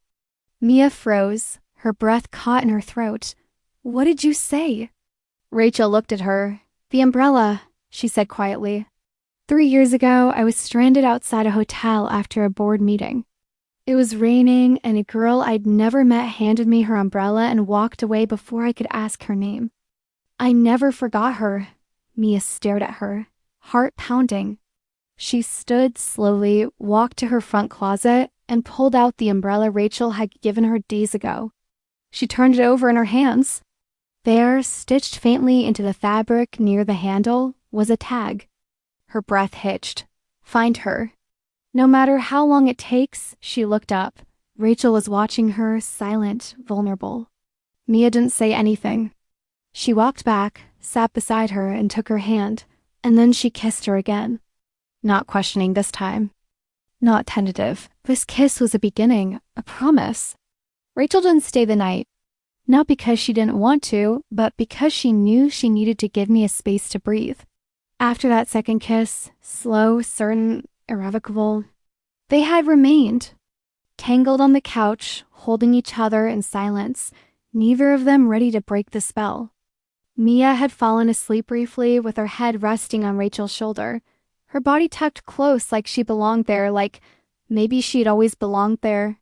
Mia froze, her breath caught in her throat. What did you say? Rachel looked at her. The umbrella, she said quietly. 3 years ago, I was stranded outside a hotel after a board meeting. It was raining, and a girl I'd never met handed me her umbrella and walked away before I could ask her name. I never forgot her. Mia stared at her, heart pounding. She stood slowly, walked to her front closet, and pulled out the umbrella Rachel had given her days ago. She turned it over in her hands. There, stitched faintly into the fabric near the handle, was a tag. Her breath hitched. Find her. No matter how long it takes, she looked up. Rachel was watching her, silent, vulnerable. Mia didn't say anything. She walked back, sat beside her, and took her hand, and then she kissed her again. Not questioning this time. Not tentative. This kiss was a beginning, a promise. Rachel didn't stay the night. Not because she didn't want to, but because she knew she needed to give me a space to breathe. After that second kiss, slow, certain, irrevocable, they had remained. Tangled on the couch, holding each other in silence, neither of them ready to break the spell. Mia had fallen asleep briefly with her head resting on Rachel's shoulder, her body tucked close like she belonged there, like maybe she'd always belonged there.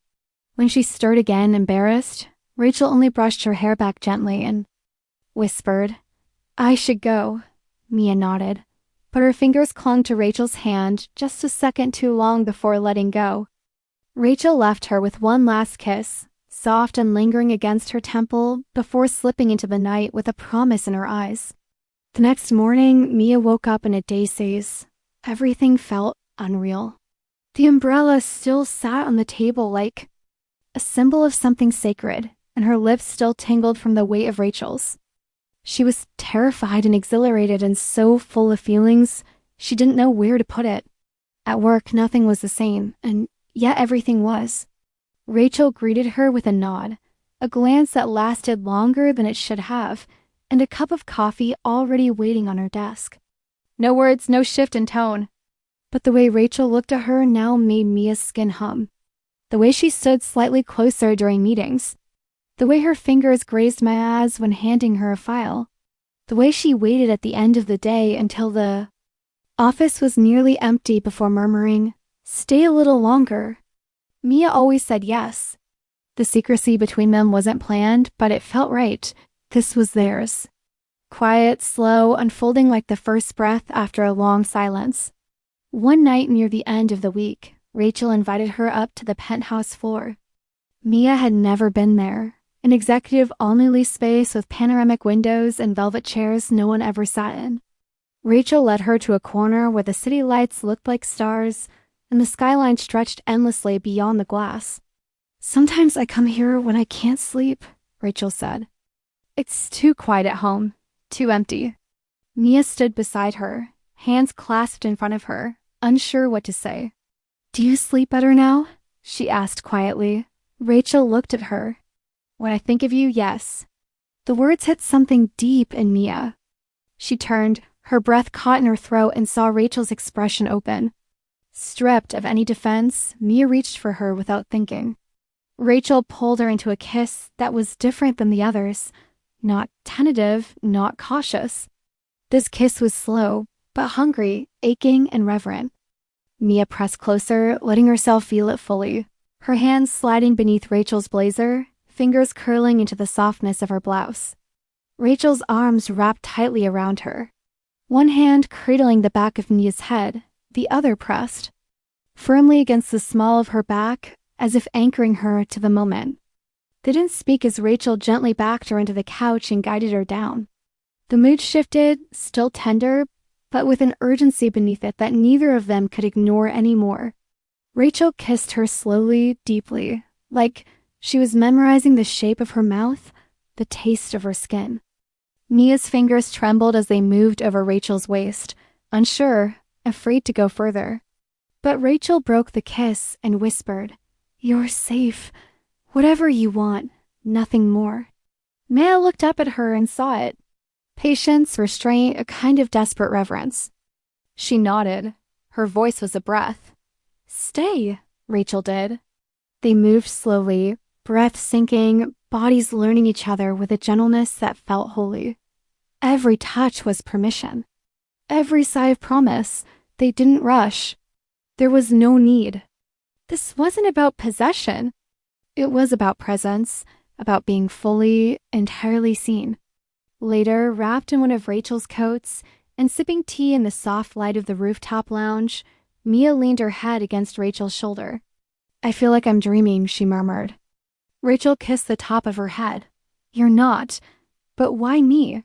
When she stirred again, embarrassed, Rachel only brushed her hair back gently and whispered, I should go. Mia nodded, but her fingers clung to Rachel's hand just a second too long before letting go. Rachel left her with one last kiss, soft and lingering against her temple, before slipping into the night with a promise in her eyes. The next morning, Mia woke up in a daze. Everything felt unreal. The umbrella still sat on the table like a symbol of something sacred, and her lips still tingled from the weight of Rachel's. She was terrified and exhilarated and so full of feelings, she didn't know where to put it. At work, nothing was the same, and yet everything was. Rachel greeted her with a nod, a glance that lasted longer than it should have, and a cup of coffee already waiting on her desk. No words, no shift in tone. But the way Rachel looked at her now made Mia's skin hum. The way she stood slightly closer during meetings. The way her fingers grazed my ass when handing her a file. The way she waited at the end of the day until the office was nearly empty before murmuring, "Stay a little longer." Mia always said yes. The secrecy between them wasn't planned, but it felt right. This was theirs. Quiet, slow, unfolding like the first breath after a long silence. One night near the end of the week, Rachel invited her up to the penthouse floor. Mia had never been there. An executive only space with panoramic windows and velvet chairs no one ever sat in. Rachel led her to a corner where the city lights looked like stars and the skyline stretched endlessly beyond the glass. Sometimes I come here when I can't sleep, Rachel said. It's too quiet at home, too empty. Mia stood beside her, hands clasped in front of her, unsure what to say. Do you sleep better now? She asked quietly. Rachel looked at her. When I think of you, yes. The words hit something deep in Mia. She turned, her breath caught in her throat, and saw Rachel's expression open. Stripped of any defense, Mia reached for her without thinking. Rachel pulled her into a kiss that was different than the others. Not tentative, not cautious. This kiss was slow, but hungry, aching, and reverent. Mia pressed closer, letting herself feel it fully. Her hands sliding beneath Rachel's blazer, fingers curling into the softness of her blouse. Rachel's arms wrapped tightly around her. One hand cradling the back of Mia's head, the other pressed firmly against the small of her back, as if anchoring her to the moment. They didn't speak as Rachel gently backed her into the couch and guided her down. The mood shifted, still tender, but with an urgency beneath it that neither of them could ignore anymore. Rachel kissed her slowly, deeply, like she was memorizing the shape of her mouth, the taste of her skin. Mia's fingers trembled as they moved over Rachel's waist, unsure, afraid to go further. But Rachel broke the kiss and whispered, "You're safe. Whatever you want, nothing more." Mia looked up at her and saw it. Patience, restraint, a kind of desperate reverence. She nodded. Her voice was a breath. "Stay," Rachel did. They moved slowly, breath sinking, bodies learning each other with a gentleness that felt holy. Every touch was permission. Every sigh of promise. They didn't rush. There was no need. This wasn't about possession. It was about presence, about being fully, entirely seen. Later, wrapped in one of Rachel's coats and sipping tea in the soft light of the rooftop lounge, Mia leaned her head against Rachel's shoulder. "I feel like I'm dreaming," she murmured. Rachel kissed the top of her head. "You're not. But why me?"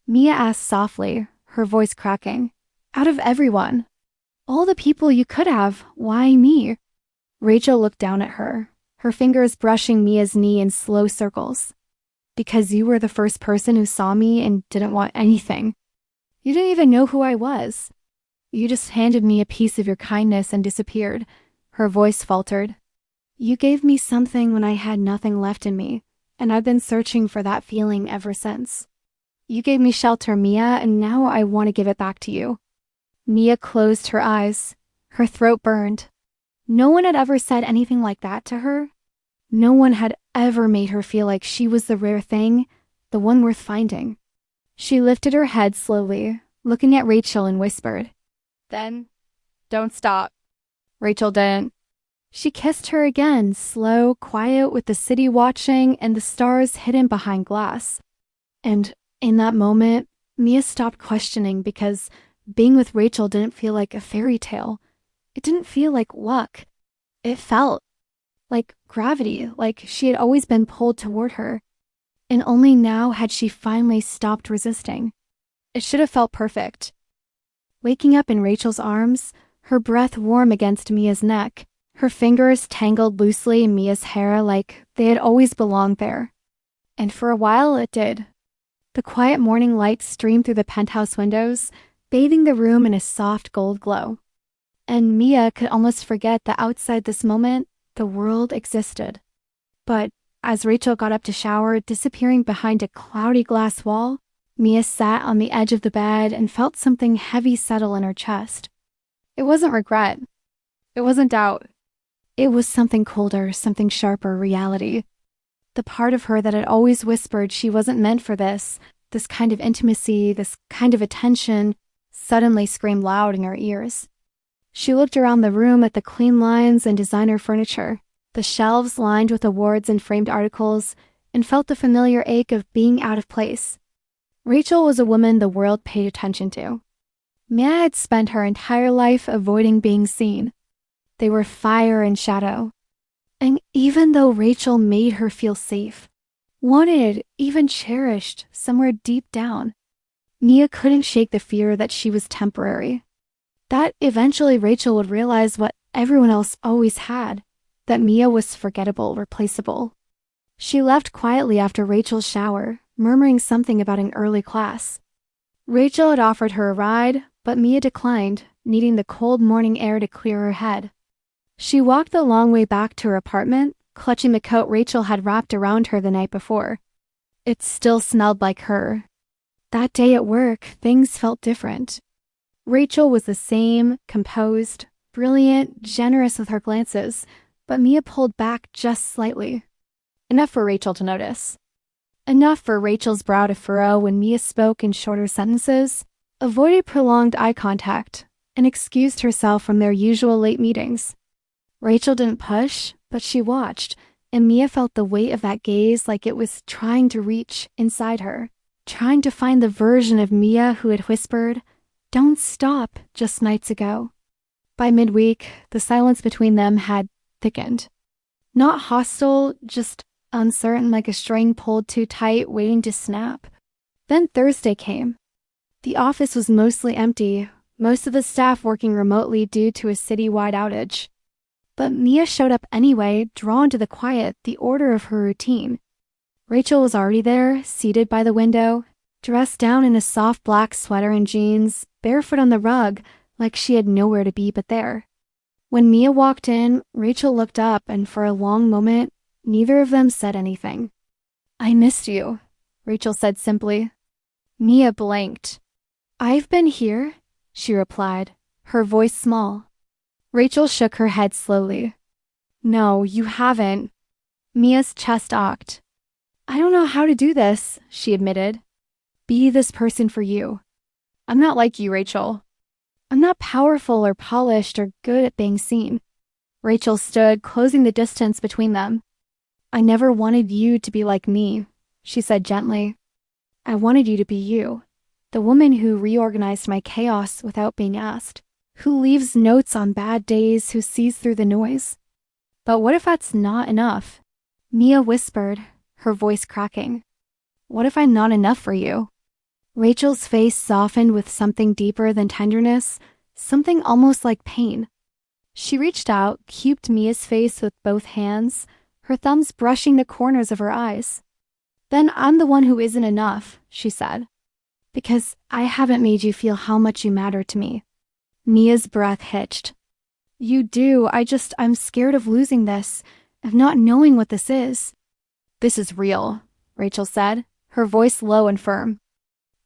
Mia asked softly, her voice cracking. "Out of everyone. All the people you could have, why me?" Rachel looked down at her, her fingers brushing Mia's knee in slow circles. "Because you were the first person who saw me and didn't want anything. You didn't even know who I was. You just handed me a piece of your kindness and disappeared." Her voice faltered. "You gave me something when I had nothing left in me, and I've been searching for that feeling ever since. You gave me shelter, Mia, and now I want to give it back to you." Mia closed her eyes. Her throat burned. No one had ever said anything like that to her. No one had ever made her feel like she was the rare thing, the one worth finding. She lifted her head slowly, looking at Rachel, and whispered, "Then, don't stop." Rachel didn't. She kissed her again, slow, quiet, with the city watching and the stars hidden behind glass. And in that moment, Mia stopped questioning because being with Rachel didn't feel like a fairy tale. It didn't feel like luck. It felt like gravity, like she had always been pulled toward her. And only now had she finally stopped resisting. It should have felt perfect. Waking up in Rachel's arms, her breath warm against Mia's neck, her fingers tangled loosely in Mia's hair like they had always belonged there. And for a while it did. The quiet morning light streamed through the penthouse windows, bathing the room in a soft gold glow. And Mia could almost forget that outside this moment, the world existed. But as Rachel got up to shower, disappearing behind a cloudy glass wall, Mia sat on the edge of the bed and felt something heavy settle in her chest. It wasn't regret. It wasn't doubt. It was something colder, something sharper, reality. The part of her that had always whispered she wasn't meant for this kind of intimacy, this kind of attention, suddenly screamed loud in her ears. She looked around the room at the clean lines and designer furniture, the shelves lined with awards and framed articles, and felt the familiar ache of being out of place. Rachel was a woman the world paid attention to. Mia had spent her entire life avoiding being seen. They were fire and shadow. And even though Rachel made her feel safe, wanted, even cherished, somewhere deep down, Mia couldn't shake the fear that she was temporary. That eventually Rachel would realize what everyone else always had, that Mia was forgettable, replaceable. She left quietly after Rachel's shower, murmuring something about an early class. Rachel had offered her a ride, but Mia declined, needing the cold morning air to clear her head. She walked the long way back to her apartment, clutching the coat Rachel had wrapped around her the night before. It still smelled like her. That day at work, things felt different. Rachel was the same, composed, brilliant, generous with her glances, but Mia pulled back just slightly. Enough for Rachel to notice. Enough for Rachel's brow to furrow when Mia spoke in shorter sentences, avoided prolonged eye contact, and excused herself from their usual late meetings. Rachel didn't push, but she watched, and Mia felt the weight of that gaze like it was trying to reach inside her, trying to find the version of Mia who had whispered, "Don't stop," just nights ago. By midweek, the silence between them had thickened. Not hostile, just uncertain, like a string pulled too tight, waiting to snap. Then Thursday came. The office was mostly empty, most of the staff working remotely due to a city-wide outage. But Mia showed up anyway, drawn to the quiet, the order of her routine. Rachel was already there, seated by the window, dressed down in a soft black sweater and jeans, barefoot on the rug, like she had nowhere to be but there. When Mia walked in, Rachel looked up, and for a long moment, neither of them said anything. "I missed you," Rachel said simply. Mia blanked. "I've been here," she replied, her voice small. Rachel shook her head slowly. "No, you haven't." Mia's chest arched. "I don't know how to do this," she admitted. "Be this person for you." "I'm not like you, Rachel." "I'm not powerful or polished or good at being seen." Rachel stood, closing the distance between them. "I never wanted you to be like me," she said gently. "I wanted you to be you, the woman who reorganized my chaos without being asked, who leaves notes on bad days, who sees through the noise." "But what if that's not enough?" Mia whispered, her voice cracking. "What if I'm not enough for you?" Rachel's face softened with something deeper than tenderness, something almost like pain. She reached out, cubed Mia's face with both hands, her thumbs brushing the corners of her eyes. "Then I'm the one who isn't enough," she said. "Because I haven't made you feel how much you matter to me." Mia's breath hitched. "You do, I'm scared of losing this, of not knowing what this is." "This is real," Rachel said, her voice low and firm.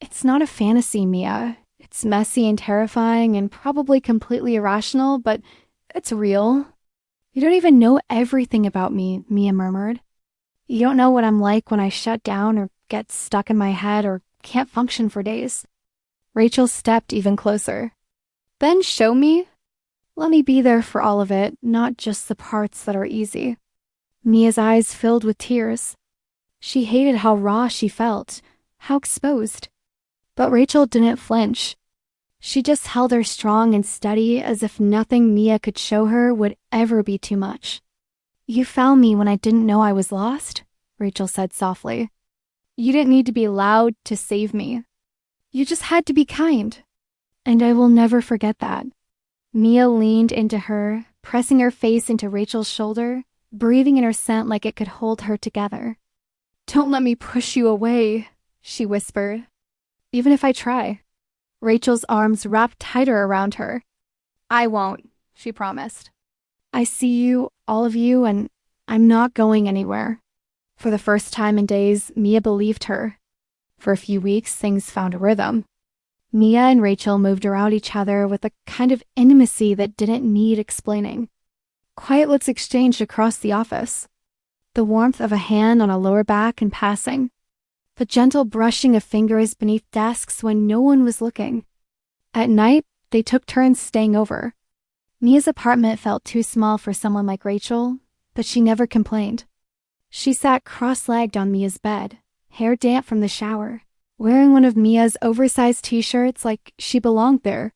"It's not a fantasy, Mia. It's messy and terrifying and probably completely irrational, but it's real." "You don't even know everything about me," Mia murmured. "You don't know what I'm like when I shut down or get stuck in my head or can't function for days." Rachel stepped even closer. "Then show me. Let me be there for all of it, not just the parts that are easy." Mia's eyes filled with tears. She hated how raw she felt, how exposed. But Rachel didn't flinch. She just held her strong and steady, as if nothing Mia could show her would ever be too much. "You found me when I didn't know I was lost," Rachel said softly. "You didn't need to be loud to save me. You just had to be kind. And I will never forget that." Mia leaned into her, pressing her face into Rachel's shoulder, breathing in her scent like it could hold her together. "Don't let me push you away," she whispered. "Even if I try." Rachel's arms wrapped tighter around her. "I won't," she promised. "I see you, all of you, and I'm not going anywhere." For the first time in days, Mia believed her. For a few weeks, things found a rhythm. Mia and Rachel moved around each other with a kind of intimacy that didn't need explaining. Quiet looks exchanged across the office. The warmth of a hand on a lower back in passing. The gentle brushing of fingers beneath desks when no one was looking. At night, they took turns staying over. Mia's apartment felt too small for someone like Rachel, but she never complained. She sat cross-legged on Mia's bed, hair damp from the shower, wearing one of Mia's oversized t-shirts like she belonged there.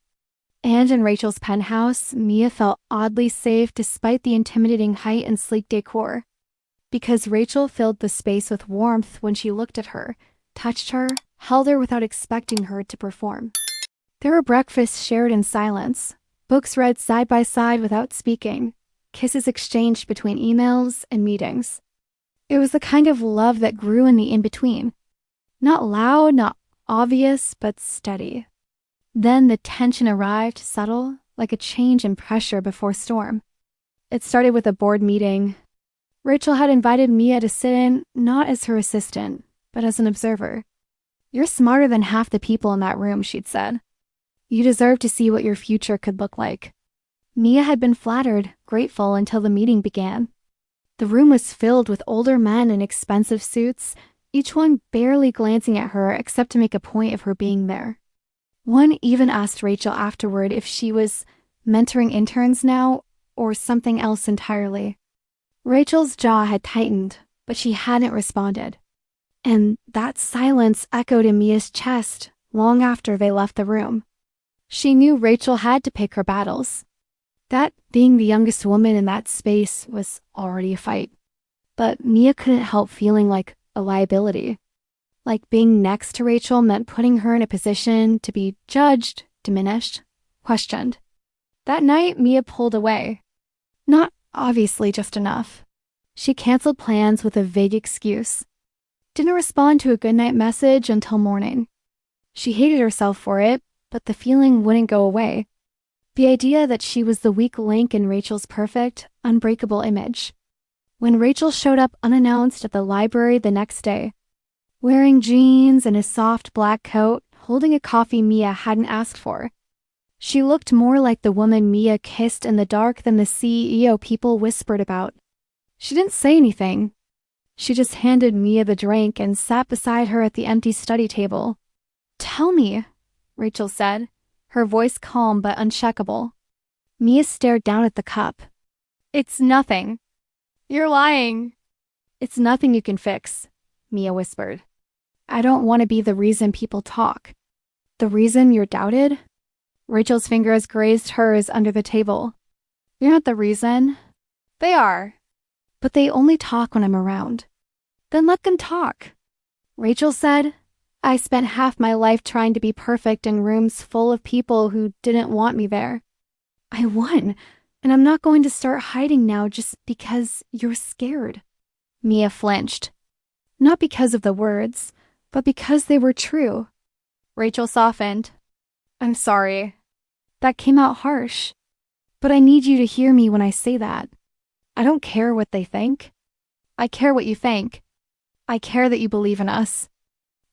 And in Rachel's penthouse, Mia felt oddly safe despite the intimidating height and sleek decor. Because Rachel filled the space with warmth when she looked at her, touched her, held her without expecting her to perform. There were breakfasts shared in silence, books read side by side without speaking, kisses exchanged between emails and meetings. It was the kind of love that grew in the in-between. Not loud, not obvious, but steady. Then the tension arrived, subtle, like a change in pressure before storm. It started with a board meeting. Rachel had invited Mia to sit in, not as her assistant, but as an observer. "You're smarter than half the people in that room," she'd said. "You deserve to see what your future could look like." Mia had been flattered, grateful until the meeting began. The room was filled with older men in expensive suits, each one barely glancing at her except to make a point of her being there. One even asked Rachel afterward if she was mentoring interns now or something else entirely. Rachel's jaw had tightened, but she hadn't responded. And that silence echoed in Mia's chest long after they left the room. She knew Rachel had to pick her battles. That being the youngest woman in that space was already a fight. But Mia couldn't help feeling like a liability. Like being next to Rachel meant putting her in a position to be judged, diminished, questioned. That night, Mia pulled away. Not obviously just enough. She canceled plans with a vague excuse. Didn't respond to a goodnight message until morning. She hated herself for it, but the feeling wouldn't go away. The idea that she was the weak link in Rachel's perfect, unbreakable image. When Rachel showed up unannounced at the library the next day, wearing jeans and a soft black coat, holding a coffee Mia hadn't asked for, she looked more like the woman Mia kissed in the dark than the CEO people whispered about. She didn't say anything. She just handed Mia the drink and sat beside her at the empty study table. "Tell me," Rachel said, her voice calm but uncheckable. Mia stared down at the cup. "It's nothing." "You're lying." "It's nothing you can fix," Mia whispered. "I don't want to be the reason people talk. The reason you're doubted?" Rachel's fingers grazed hers under the table. "You're not the reason." "They are." "But they only talk when I'm around." "Then let them talk." Rachel said, "I spent half my life trying to be perfect in rooms full of people who didn't want me there. I won, and I'm not going to start hiding now just because you're scared." Mia flinched. Not because of the words, but because they were true. Rachel softened. "I'm sorry. That came out harsh. But I need you to hear me when I say that. I don't care what they think. I care what you think. I care that you believe in us."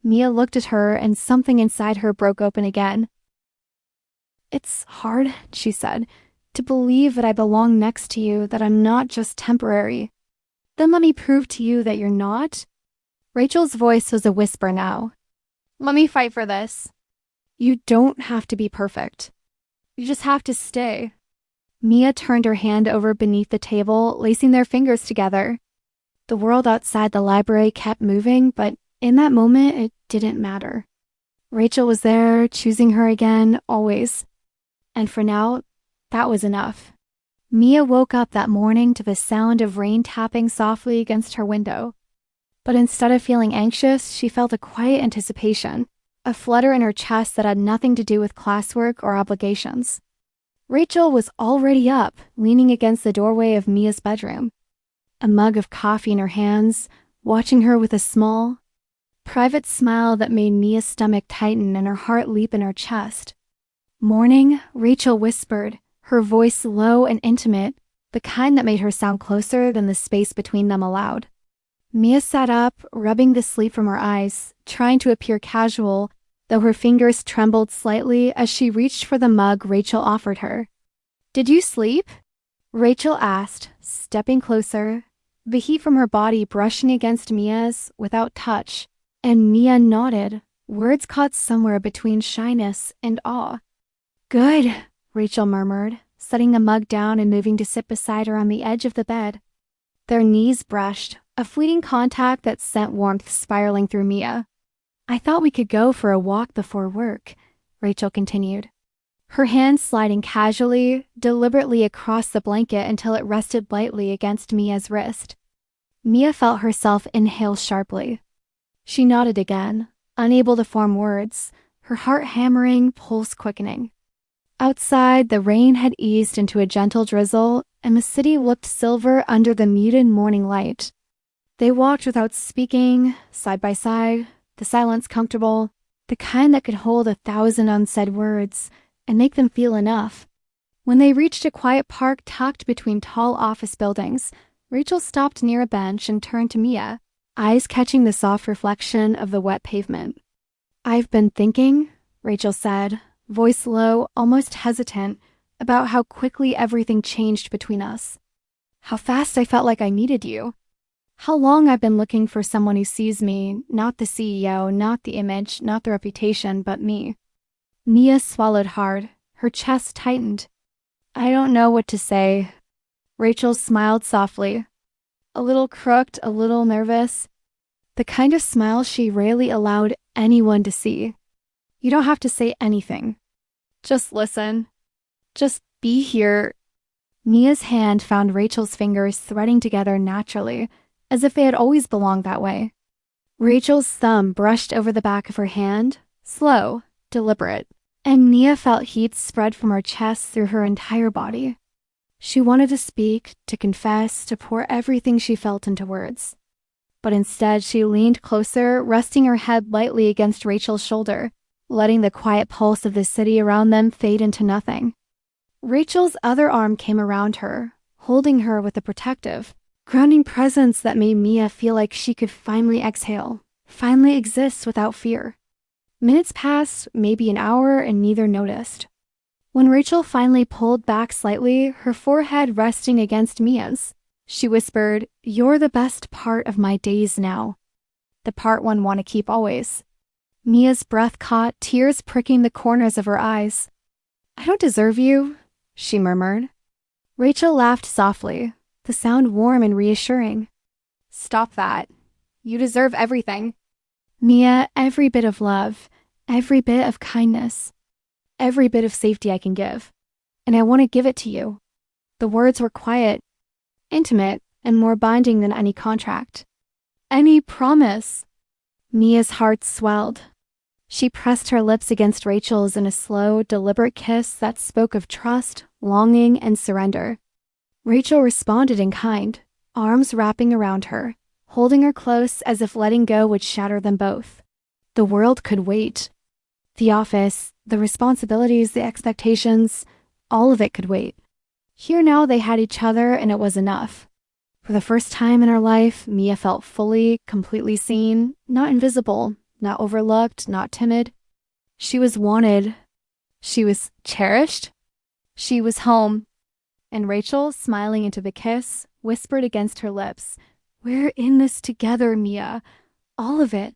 Mia looked at her and something inside her broke open again. "It's hard," she said, "to believe that I belong next to you, that I'm not just temporary. Then let me prove to you that you're not." Rachel's voice was a whisper now. "Let me fight for this." "You don't have to be perfect. You just have to stay." Mia turned her hand over beneath the table, lacing their fingers together. The world outside the library kept moving, but in that moment, it didn't matter. Rachel was there, choosing her again, always. And for now, that was enough. Mia woke up that morning to the sound of rain tapping softly against her window. But instead of feeling anxious, she felt a quiet anticipation, a flutter in her chest that had nothing to do with classwork or obligations. Rachel was already up, leaning against the doorway of Mia's bedroom, a mug of coffee in her hands, watching her with a small, private smile that made Mia's stomach tighten and her heart leap in her chest. "Morning," Rachel whispered, her voice low and intimate, the kind that made her sound closer than the space between them allowed. Mia sat up, rubbing the sleep from her eyes, trying to appear casual, though her fingers trembled slightly as she reached for the mug Rachel offered her. "Did you sleep?" Rachel asked, stepping closer, the heat from her body brushing against Mia's without touch, and Mia nodded, words caught somewhere between shyness and awe. "Good," Rachel murmured, setting the mug down and moving to sit beside her on the edge of the bed. Their knees brushed, a fleeting contact that sent warmth spiraling through Mia. "I thought we could go for a walk before work," Rachel continued, her hand sliding casually, deliberately across the blanket until it rested lightly against Mia's wrist. Mia felt herself inhale sharply. She nodded again, unable to form words, her heart hammering, pulse quickening. Outside, the rain had eased into a gentle drizzle, and the city looked silver under the muted morning light. They walked without speaking, side by side, the silence comfortable, the kind that could hold 1,000 unsaid words and make them feel enough. When they reached a quiet park tucked between tall office buildings, Rachel stopped near a bench and turned to Mia, eyes catching the soft reflection of the wet pavement. "I've been thinking," Rachel said, voice low, almost hesitant, about how quickly everything changed between us. How fast I felt like I needed you. How long I've been looking for someone who sees me, not the CEO, not the image, not the reputation, but me. Mia swallowed hard, her chest tightened. "I don't know what to say." Rachel smiled softly, a little crooked, a little nervous, the kind of smile she rarely allowed anyone to see. "You don't have to say anything. Just listen. Just be here." Mia's hand found Rachel's fingers threading together naturally, as if they had always belonged that way. Rachel's thumb brushed over the back of her hand, slow, deliberate, and Mia felt heat spread from her chest through her entire body. She wanted to speak, to confess, to pour everything she felt into words. But instead, she leaned closer, resting her head lightly against Rachel's shoulder, letting the quiet pulse of the city around them fade into nothing. Rachel's other arm came around her, holding her with a protective, grounding presence that made Mia feel like she could finally exhale, finally exist without fear. Minutes passed, maybe an hour, and neither noticed. When Rachel finally pulled back slightly, her forehead resting against Mia's, she whispered, "You're the best part of my days now. The part one want to keep always." Mia's breath caught, tears pricking the corners of her eyes. "I don't deserve you," she murmured. Rachel laughed softly, the sound warm and reassuring. "Stop that. You deserve everything. Mia, every bit of love, every bit of kindness, every bit of safety I can give. And I want to give it to you." The words were quiet, intimate, and more binding than any contract. Any promise. Mia's heart swelled. She pressed her lips against Rachel's in a slow, deliberate kiss that spoke of trust, longing, and surrender. Rachel responded in kind, arms wrapping around her, holding her close as if letting go would shatter them both. The world could wait. The office, the responsibilities, the expectations, all of it could wait. Here now they had each other, and it was enough. For the first time in her life, Mia felt fully, completely seen, not invisible, not overlooked, not timid. She was wanted. She was cherished. She was home. And Rachel, smiling into the kiss, whispered against her lips, "We're in this together, Mia. All of it.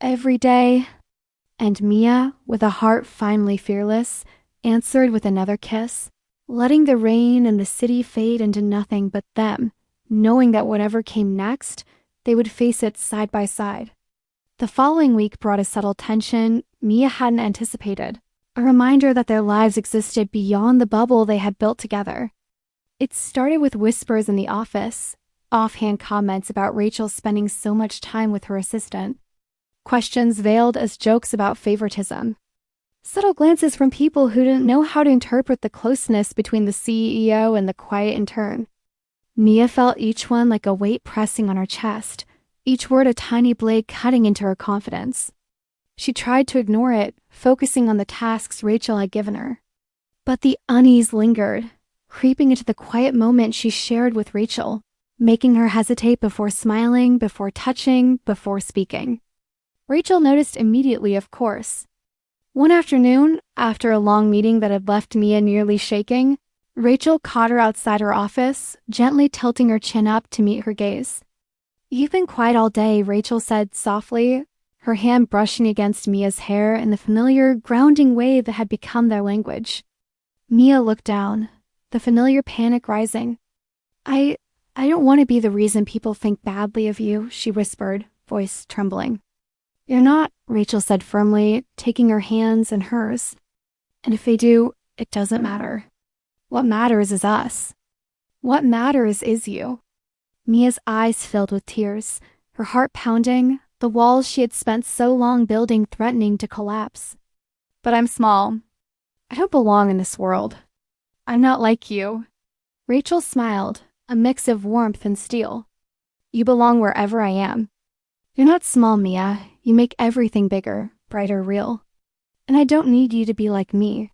Every day." And Mia, with a heart finally fearless, answered with another kiss, letting the rain and the city fade into nothing but them, knowing that whatever came next, they would face it side by side. The following week brought a subtle tension Mia hadn't anticipated, a reminder that their lives existed beyond the bubble they had built together. It started with whispers in the office, offhand comments about Rachel spending so much time with her assistant, questions veiled as jokes about favoritism, subtle glances from people who didn't know how to interpret the closeness between the CEO and the quiet intern. Mia felt each one like a weight pressing on her chest, each word a tiny blade cutting into her confidence. She tried to ignore it, focusing on the tasks Rachel had given her. But the unease lingered, creeping into the quiet moment she shared with Rachel, making her hesitate before smiling, before touching, before speaking. Rachel noticed immediately, of course. One afternoon, after a long meeting that had left Mia nearly shaking, Rachel caught her outside her office, gently tilting her chin up to meet her gaze. "You've been quiet all day," Rachel said softly, her hand brushing against Mia's hair in the familiar, grounding way that had become their language. Mia looked down, the familiar panic rising. I don't want to be the reason people think badly of you," she whispered, voice trembling. "You're not," Rachel said firmly, taking her hands in hers. "And if they do, it doesn't matter. What matters is us. What matters is you." Mia's eyes filled with tears, her heart pounding, the walls she had spent so long building threatening to collapse. "But I'm small. I don't belong in this world. I'm not like you." Rachel smiled, a mix of warmth and steel. "You belong wherever I am. You're not small, Mia. You make everything bigger, brighter, real. And I don't need you to be like me.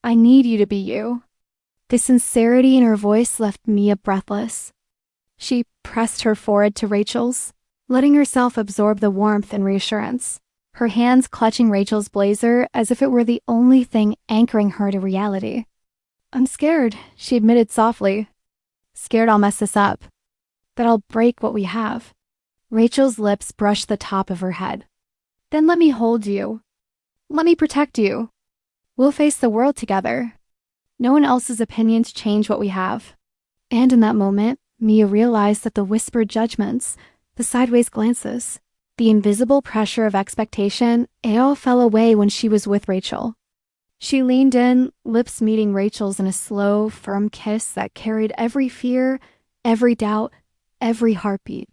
I need you to be you." The sincerity in her voice left Mia breathless. She pressed her forehead to Rachel's, letting herself absorb the warmth and reassurance, her hands clutching Rachel's blazer as if it were the only thing anchoring her to reality. "I'm scared," she admitted softly. "Scared I'll mess this up, that I'll break what we have." Rachel's lips brushed the top of her head. "Then let me hold you. Let me protect you. We'll face the world together. No one else's opinions change what we have." And in that moment, Mia realized that the whispered judgments, the sideways glances, the invisible pressure of expectation, it all fell away when she was with Rachel. She leaned in, lips meeting Rachel's in a slow, firm kiss that carried every fear, every doubt, every heartbeat.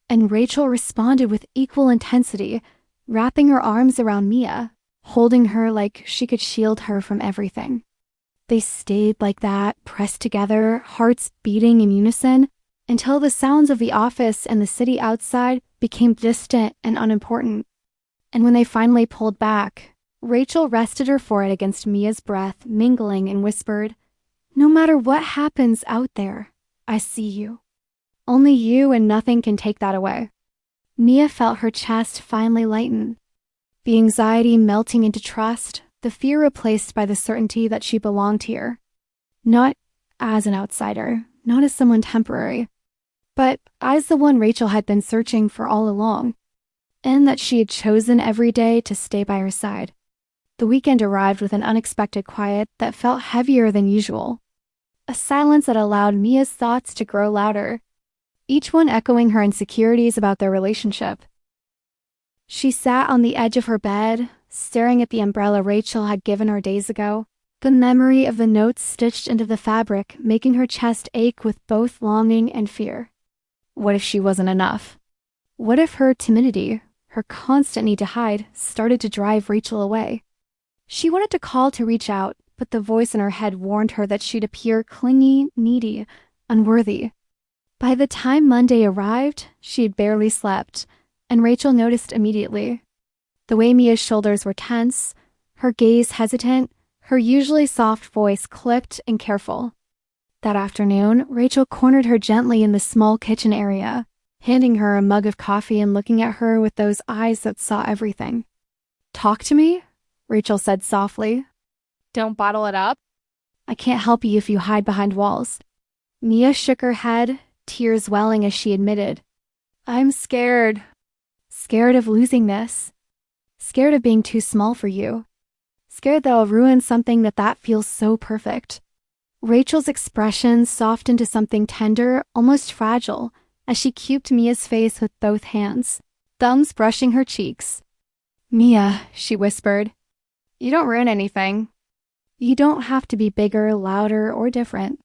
And Rachel responded with equal intensity, wrapping her arms around Mia, holding her like she could shield her from everything. They stayed like that, pressed together, hearts beating in unison, until the sounds of the office and the city outside became distant and unimportant. And when they finally pulled back, Rachel rested her forehead against Mia's breath, mingling, and whispered, "No matter what happens out there, I see you. Only you and nothing can take that away." Mia felt her chest finally lighten, the anxiety melting into trust, the fear replaced by the certainty that she belonged here. Not as an outsider, not as someone temporary, but as the one Rachel had been searching for all along, and that she had chosen every day to stay by her side. The weekend arrived with an unexpected quiet that felt heavier than usual, a silence that allowed Mia's thoughts to grow louder, each one echoing her insecurities about their relationship. She sat on the edge of her bed, staring at the umbrella Rachel had given her days ago, the memory of the notes stitched into the fabric making her chest ache with both longing and fear. What if she wasn't enough? What if her timidity, her constant need to hide, started to drive Rachel away? She wanted to call to reach out, but the voice in her head warned her that she'd appear clingy, needy, unworthy. By the time Monday arrived, she had barely slept, and Rachel noticed immediately. The way Mia's shoulders were tense, her gaze hesitant, her usually soft voice clipped and careful. That afternoon, Rachel cornered her gently in the small kitchen area, handing her a mug of coffee and looking at her with those eyes that saw everything. "Talk to me," Rachel said softly. "Don't bottle it up. I can't help you if you hide behind walls." Mia shook her head, tears welling as she admitted, "I'm scared. Scared of losing this. Scared of being too small for you. Scared that I'll ruin something that feels so perfect." Rachel's expression softened to something tender, almost fragile, as she cuped Mia's face with both hands, thumbs brushing her cheeks. "Mia," she whispered, "you don't ruin anything. You don't have to be bigger, louder, or different.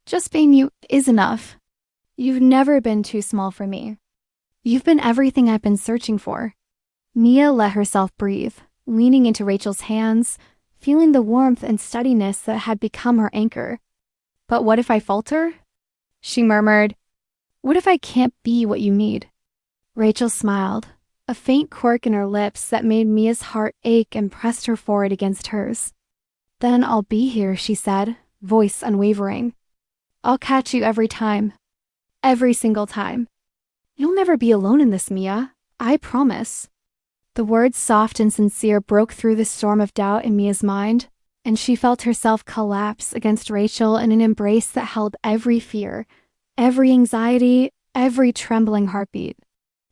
Just being you is enough. You've never been too small for me. You've been everything I've been searching for." Mia let herself breathe, leaning into Rachel's hands, feeling the warmth and steadiness that had become her anchor. "But what if I falter?" she murmured. "What if I can't be what you need?" Rachel smiled, a faint quirk in her lips that made Mia's heart ache and pressed her forehead against hers. "Then I'll be here," she said, voice unwavering. "I'll catch you every time. Every single time. You'll never be alone in this, Mia. I promise." The words, soft and sincere, broke through the storm of doubt in Mia's mind, and she felt herself collapse against Rachel in an embrace that held every fear, every anxiety, every trembling heartbeat.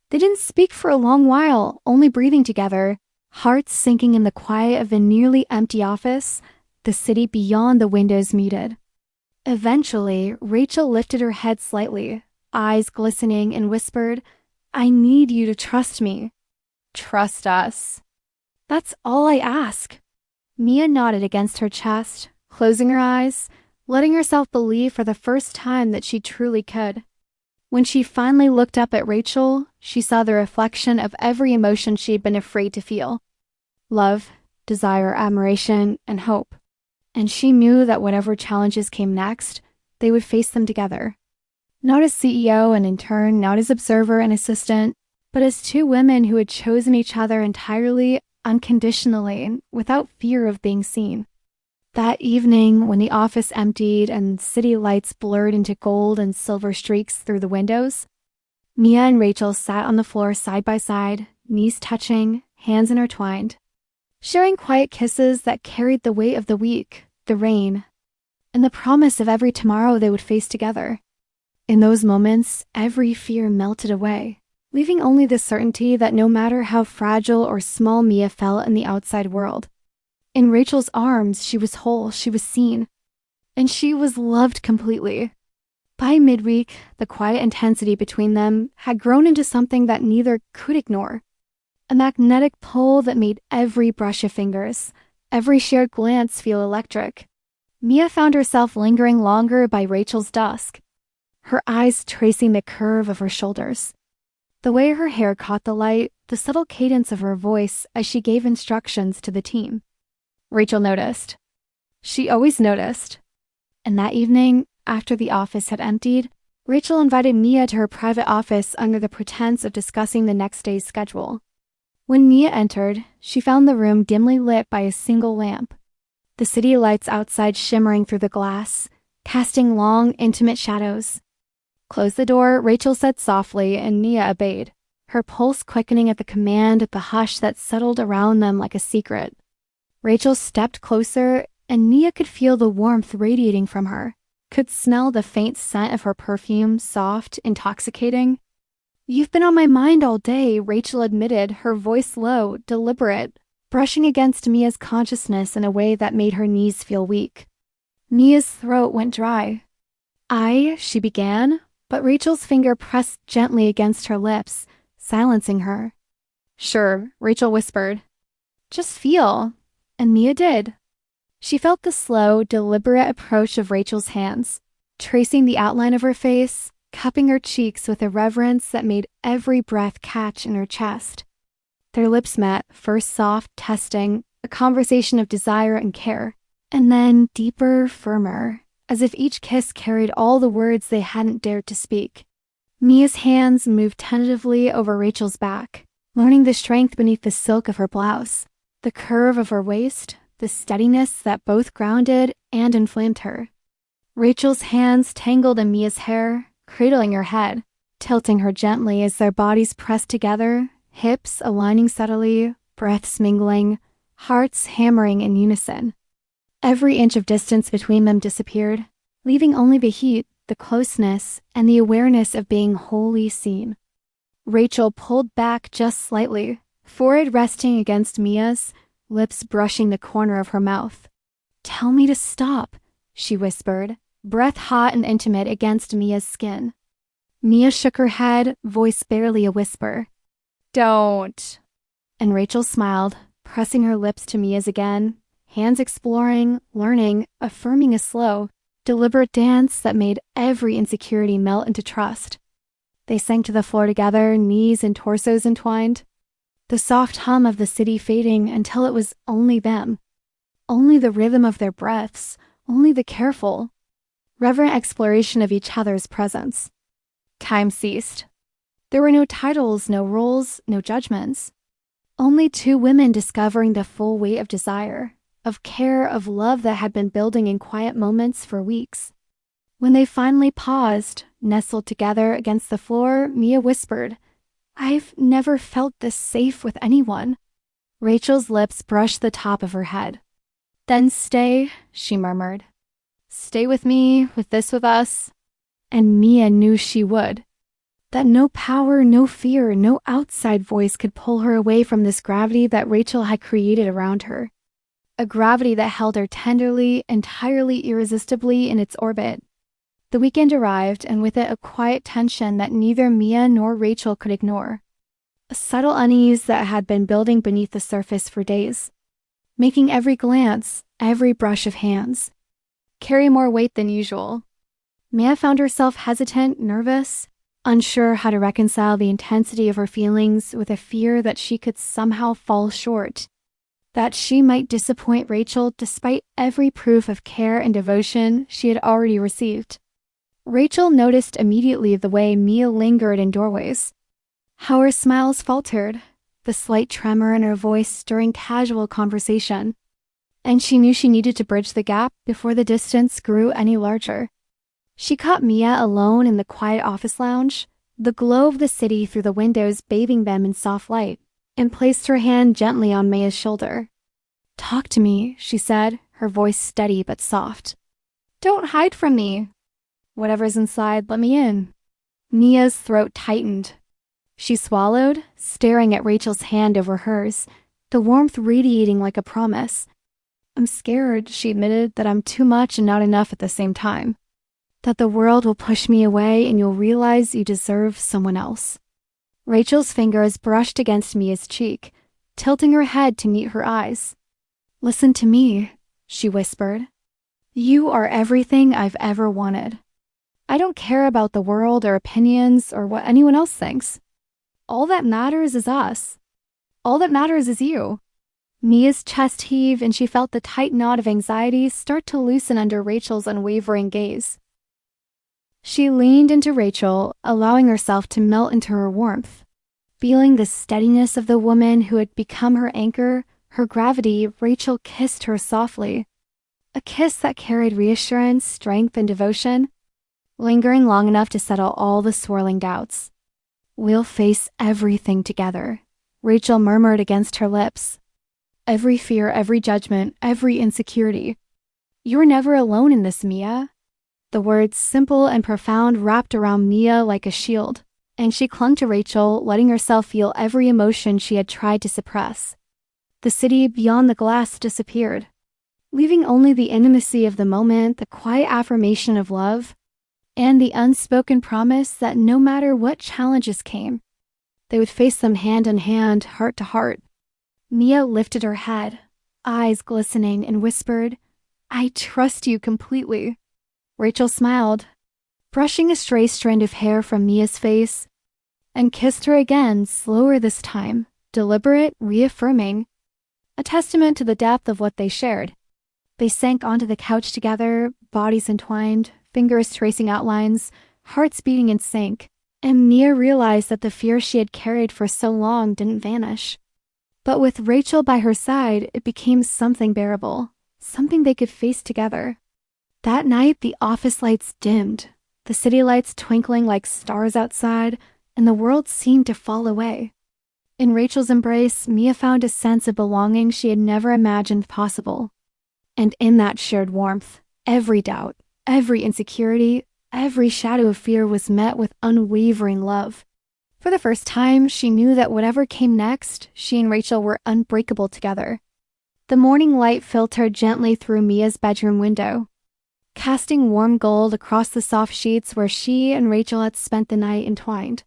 They didn't speak for a long while, only breathing together, hearts sinking in the quiet of the nearly empty office, the city beyond the windows muted. Eventually, Rachel lifted her head slightly, eyes glistening, and whispered, "I need you to trust me." "Trust us." "That's all I ask." Mia nodded against her chest, closing her eyes, letting herself believe for the first time that she truly could. When she finally looked up at Rachel, she saw the reflection of every emotion she had been afraid to feel. Love, desire, admiration, and hope. And she knew that whatever challenges came next, they would face them together. Not as CEO and intern, not as observer and assistant, but as two women who had chosen each other entirely, unconditionally, without fear of being seen. That evening, when the office emptied and city lights blurred into gold and silver streaks through the windows, Mia and Rachel sat on the floor side by side, knees touching, hands intertwined, sharing quiet kisses that carried the weight of the week, the rain, and the promise of every tomorrow they would face together. In those moments, every fear melted away, leaving only the certainty that no matter how fragile or small Mia felt in the outside world, in Rachel's arms she was whole, she was seen, and she was loved completely. By midweek, the quiet intensity between them had grown into something that neither could ignore, a magnetic pull that made every brush of fingers, every shared glance feel electric. Mia found herself lingering longer by Rachel's dusk, her eyes tracing the curve of her shoulders. The way her hair caught the light, the subtle cadence of her voice as she gave instructions to the team. Rachel noticed. She always noticed. And that evening, after the office had emptied, Rachel invited Mia to her private office under the pretense of discussing the next day's schedule. When Mia entered, she found the room dimly lit by a single lamp, the city lights outside shimmering through the glass, casting long, intimate shadows. "Close the door," Rachel said softly, and Mia obeyed, her pulse quickening at the command of the hush that settled around them like a secret. Rachel stepped closer, and Mia could feel the warmth radiating from her, could smell the faint scent of her perfume, soft, intoxicating. "You've been on my mind all day," Rachel admitted, her voice low, deliberate, brushing against Mia's consciousness in a way that made her knees feel weak. Mia's throat went dry. She began, but Rachel's finger pressed gently against her lips, silencing her. "Sure," Rachel whispered. "Just feel." And Mia did. She felt the slow, deliberate approach of Rachel's hands, tracing the outline of her face, cupping her cheeks with a reverence that made every breath catch in her chest. Their lips met, first soft, testing, a conversation of desire and care, and then deeper, firmer, as if each kiss carried all the words they hadn't dared to speak. Mia's hands moved tentatively over Rachel's back, learning the strength beneath the silk of her blouse, the curve of her waist, the steadiness that both grounded and inflamed her. Rachel's hands tangled in Mia's hair, cradling her head, tilting her gently as their bodies pressed together, hips aligning subtly, breaths mingling, hearts hammering in unison. Every inch of distance between them disappeared, leaving only the heat, the closeness, and the awareness of being wholly seen. Rachel pulled back just slightly, forehead resting against Mia's, lips brushing the corner of her mouth. "Tell me to stop," she whispered, breath hot and intimate against Mia's skin. Mia shook her head, voice barely a whisper. "Don't." And Rachel smiled, pressing her lips to Mia's again, hands exploring, learning, affirming a slow, deliberate dance that made every insecurity melt into trust. They sank to the floor together, knees and torsos entwined, the soft hum of the city fading until it was only them. Only the rhythm of their breaths, only the careful, reverent exploration of each other's presence. Time ceased. There were no titles, no roles, no judgments. Only two women discovering the full weight of desire, of care, of love that had been building in quiet moments for weeks. When they finally paused, nestled together against the floor, Mia whispered, "I've never felt this safe with anyone." Rachel's lips brushed the top of her head. "Then stay," she murmured. "Stay with me, with us." And Mia knew she would. That no power, no fear, no outside voice could pull her away from this gravity that Rachel had created around her. A gravity that held her tenderly, entirely irresistibly in its orbit. The weekend arrived, and with it a quiet tension that neither Mia nor Rachel could ignore. A subtle unease that had been building beneath the surface for days, making every glance, every brush of hands, carry more weight than usual. Mia found herself hesitant, nervous, unsure how to reconcile the intensity of her feelings with a fear that she could somehow fall short, that she might disappoint Rachel despite every proof of care and devotion she had already received. Rachel noticed immediately the way Mia lingered in doorways, how her smiles faltered, the slight tremor in her voice during casual conversation, and she knew she needed to bridge the gap before the distance grew any larger. She caught Mia alone in the quiet office lounge, the glow of the city through the windows bathing them in soft light, and placed her hand gently on Mia's shoulder. "Talk to me," she said, her voice steady but soft. "Don't hide from me." "Whatever's inside, let me in." Mia's throat tightened. She swallowed, staring at Rachel's hand over hers, the warmth radiating like a promise. "I'm scared," she admitted, "that I'm too much and not enough at the same time. That the world will push me away and you'll realize you deserve someone else." Rachel's fingers brushed against Mia's cheek, tilting her head to meet her eyes. "Listen to me," she whispered. "You are everything I've ever wanted. I don't care about the world or opinions or what anyone else thinks. All that matters is us. All that matters is you." Mia's chest heaved, and she felt the tight knot of anxiety start to loosen under Rachel's unwavering gaze. She leaned into Rachel, allowing herself to melt into her warmth. Feeling the steadiness of the woman who had become her anchor, her gravity, Rachel kissed her softly. A kiss that carried reassurance, strength, and devotion, lingering long enough to settle all the swirling doubts. "We'll face everything together," Rachel murmured against her lips. "Every fear, every judgment, every insecurity. You're never alone in this, Mia." The words, simple and profound, wrapped around Mia like a shield, and she clung to Rachel, letting herself feel every emotion she had tried to suppress. The city beyond the glass disappeared, leaving only the intimacy of the moment, the quiet affirmation of love, and the unspoken promise that no matter what challenges came, they would face them hand in hand, heart to heart. Mia lifted her head, eyes glistening, and whispered, "I trust you completely." Rachel smiled, brushing a stray strand of hair from Mia's face, and kissed her again, slower this time, deliberate, reaffirming, a testament to the depth of what they shared. They sank onto the couch together, bodies entwined, fingers tracing outlines, hearts beating in sync, and Mia realized that the fear she had carried for so long didn't vanish. But with Rachel by her side, it became something bearable, something they could face together. That night, the office lights dimmed, the city lights twinkling like stars outside, and the world seemed to fall away. In Rachel's embrace, Mia found a sense of belonging she had never imagined possible. And in that shared warmth, every doubt, every insecurity, every shadow of fear was met with unwavering love. For the first time, she knew that whatever came next, she and Rachel were unbreakable together. The morning light filtered gently through Mia's bedroom window, casting warm gold across the soft sheets where she and Rachel had spent the night entwined.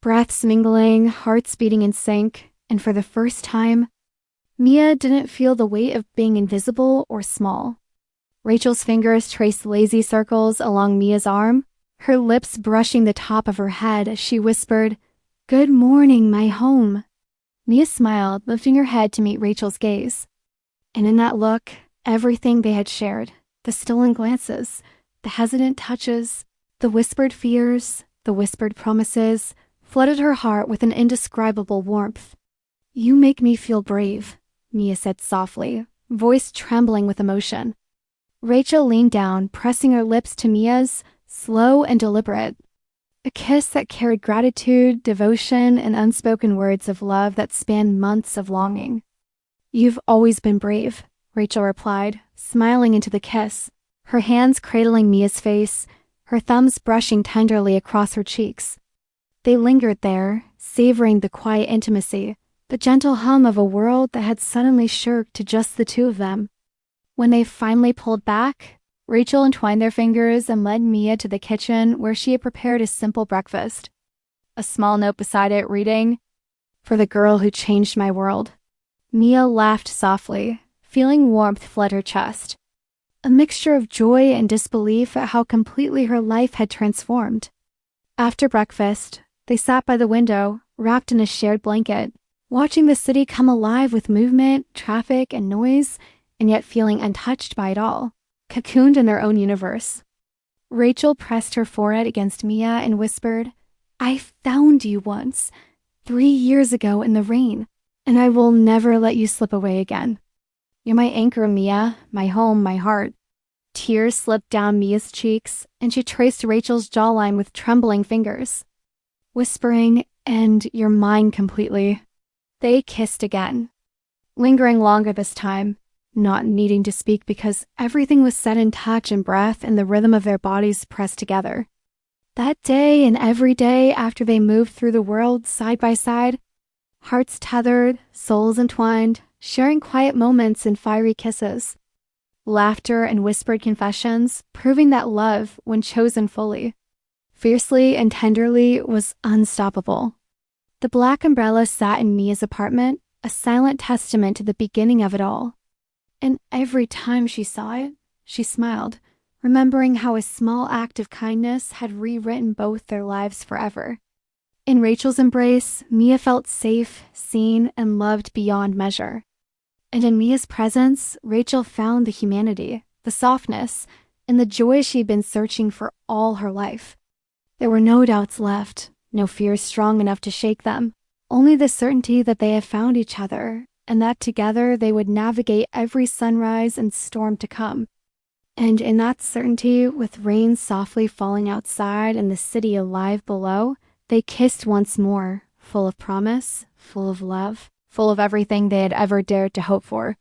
Breaths mingling, hearts beating in sync, and for the first time, Mia didn't feel the weight of being invisible or small. Rachel's fingers traced lazy circles along Mia's arm, her lips brushing the top of her head as she whispered, "Good morning, my home." Mia smiled, lifting her head to meet Rachel's gaze. And in that look, everything they had shared, the stolen glances, the hesitant touches, the whispered fears, the whispered promises, flooded her heart with an indescribable warmth. "You make me feel brave," Mia said softly, voice trembling with emotion. Rachel leaned down, pressing her lips to Mia's, slow and deliberate. A kiss that carried gratitude, devotion, and unspoken words of love that spanned months of longing. "You've always been brave," Rachel replied, smiling into the kiss, her hands cradling Mia's face, her thumbs brushing tenderly across her cheeks. They lingered there, savoring the quiet intimacy, the gentle hum of a world that had suddenly shirked to just the two of them. When they finally pulled back, Rachel entwined their fingers and led Mia to the kitchen where she had prepared a simple breakfast. A small note beside it reading, "For the girl who changed my world." Mia laughed softly, feeling warmth flood her chest. A mixture of joy and disbelief at how completely her life had transformed. After breakfast, they sat by the window, wrapped in a shared blanket, watching the city come alive with movement, traffic, and noise, and yet feeling untouched by it all, cocooned in their own universe. Rachel pressed her forehead against Mia and whispered, "I found you once, 3 years ago in the rain, and I will never let you slip away again. You're my anchor, Mia, my home, my heart." Tears slipped down Mia's cheeks, and she traced Rachel's jawline with trembling fingers. Whispering, "And you're mine completely." They kissed again, lingering longer this time, not needing to speak because everything was set in touch and breath and the rhythm of their bodies pressed together. That day and every day after they moved through the world side by side, hearts tethered, souls entwined, sharing quiet moments and fiery kisses, laughter and whispered confessions, proving that love, when chosen fully, fiercely and tenderly, was unstoppable. The black umbrella sat in Mia's apartment, a silent testament to the beginning of it all. And every time she saw it, she smiled, remembering how a small act of kindness had rewritten both their lives forever. In Rachel's embrace, Mia felt safe, seen, and loved beyond measure. And in Mia's presence, Rachel found the humanity, the softness, and the joy she'd been searching for all her life. There were no doubts left, no fears strong enough to shake them, only the certainty that they had found each other, and that together they would navigate every sunrise and storm to come. And in that certainty, with rain softly falling outside and the city alive below, they kissed once more, full of promise, full of love, full of everything they had ever dared to hope for.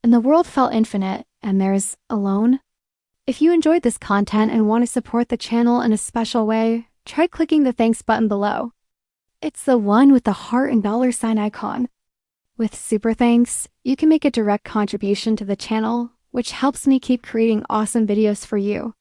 And the world felt infinite, and theirs alone. If you enjoyed this content and want to support the channel in a special way, try clicking the thanks button below. It's the one with the heart and $sign icon. With super thanks, you can make a direct contribution to the channel, which helps me keep creating awesome videos for you.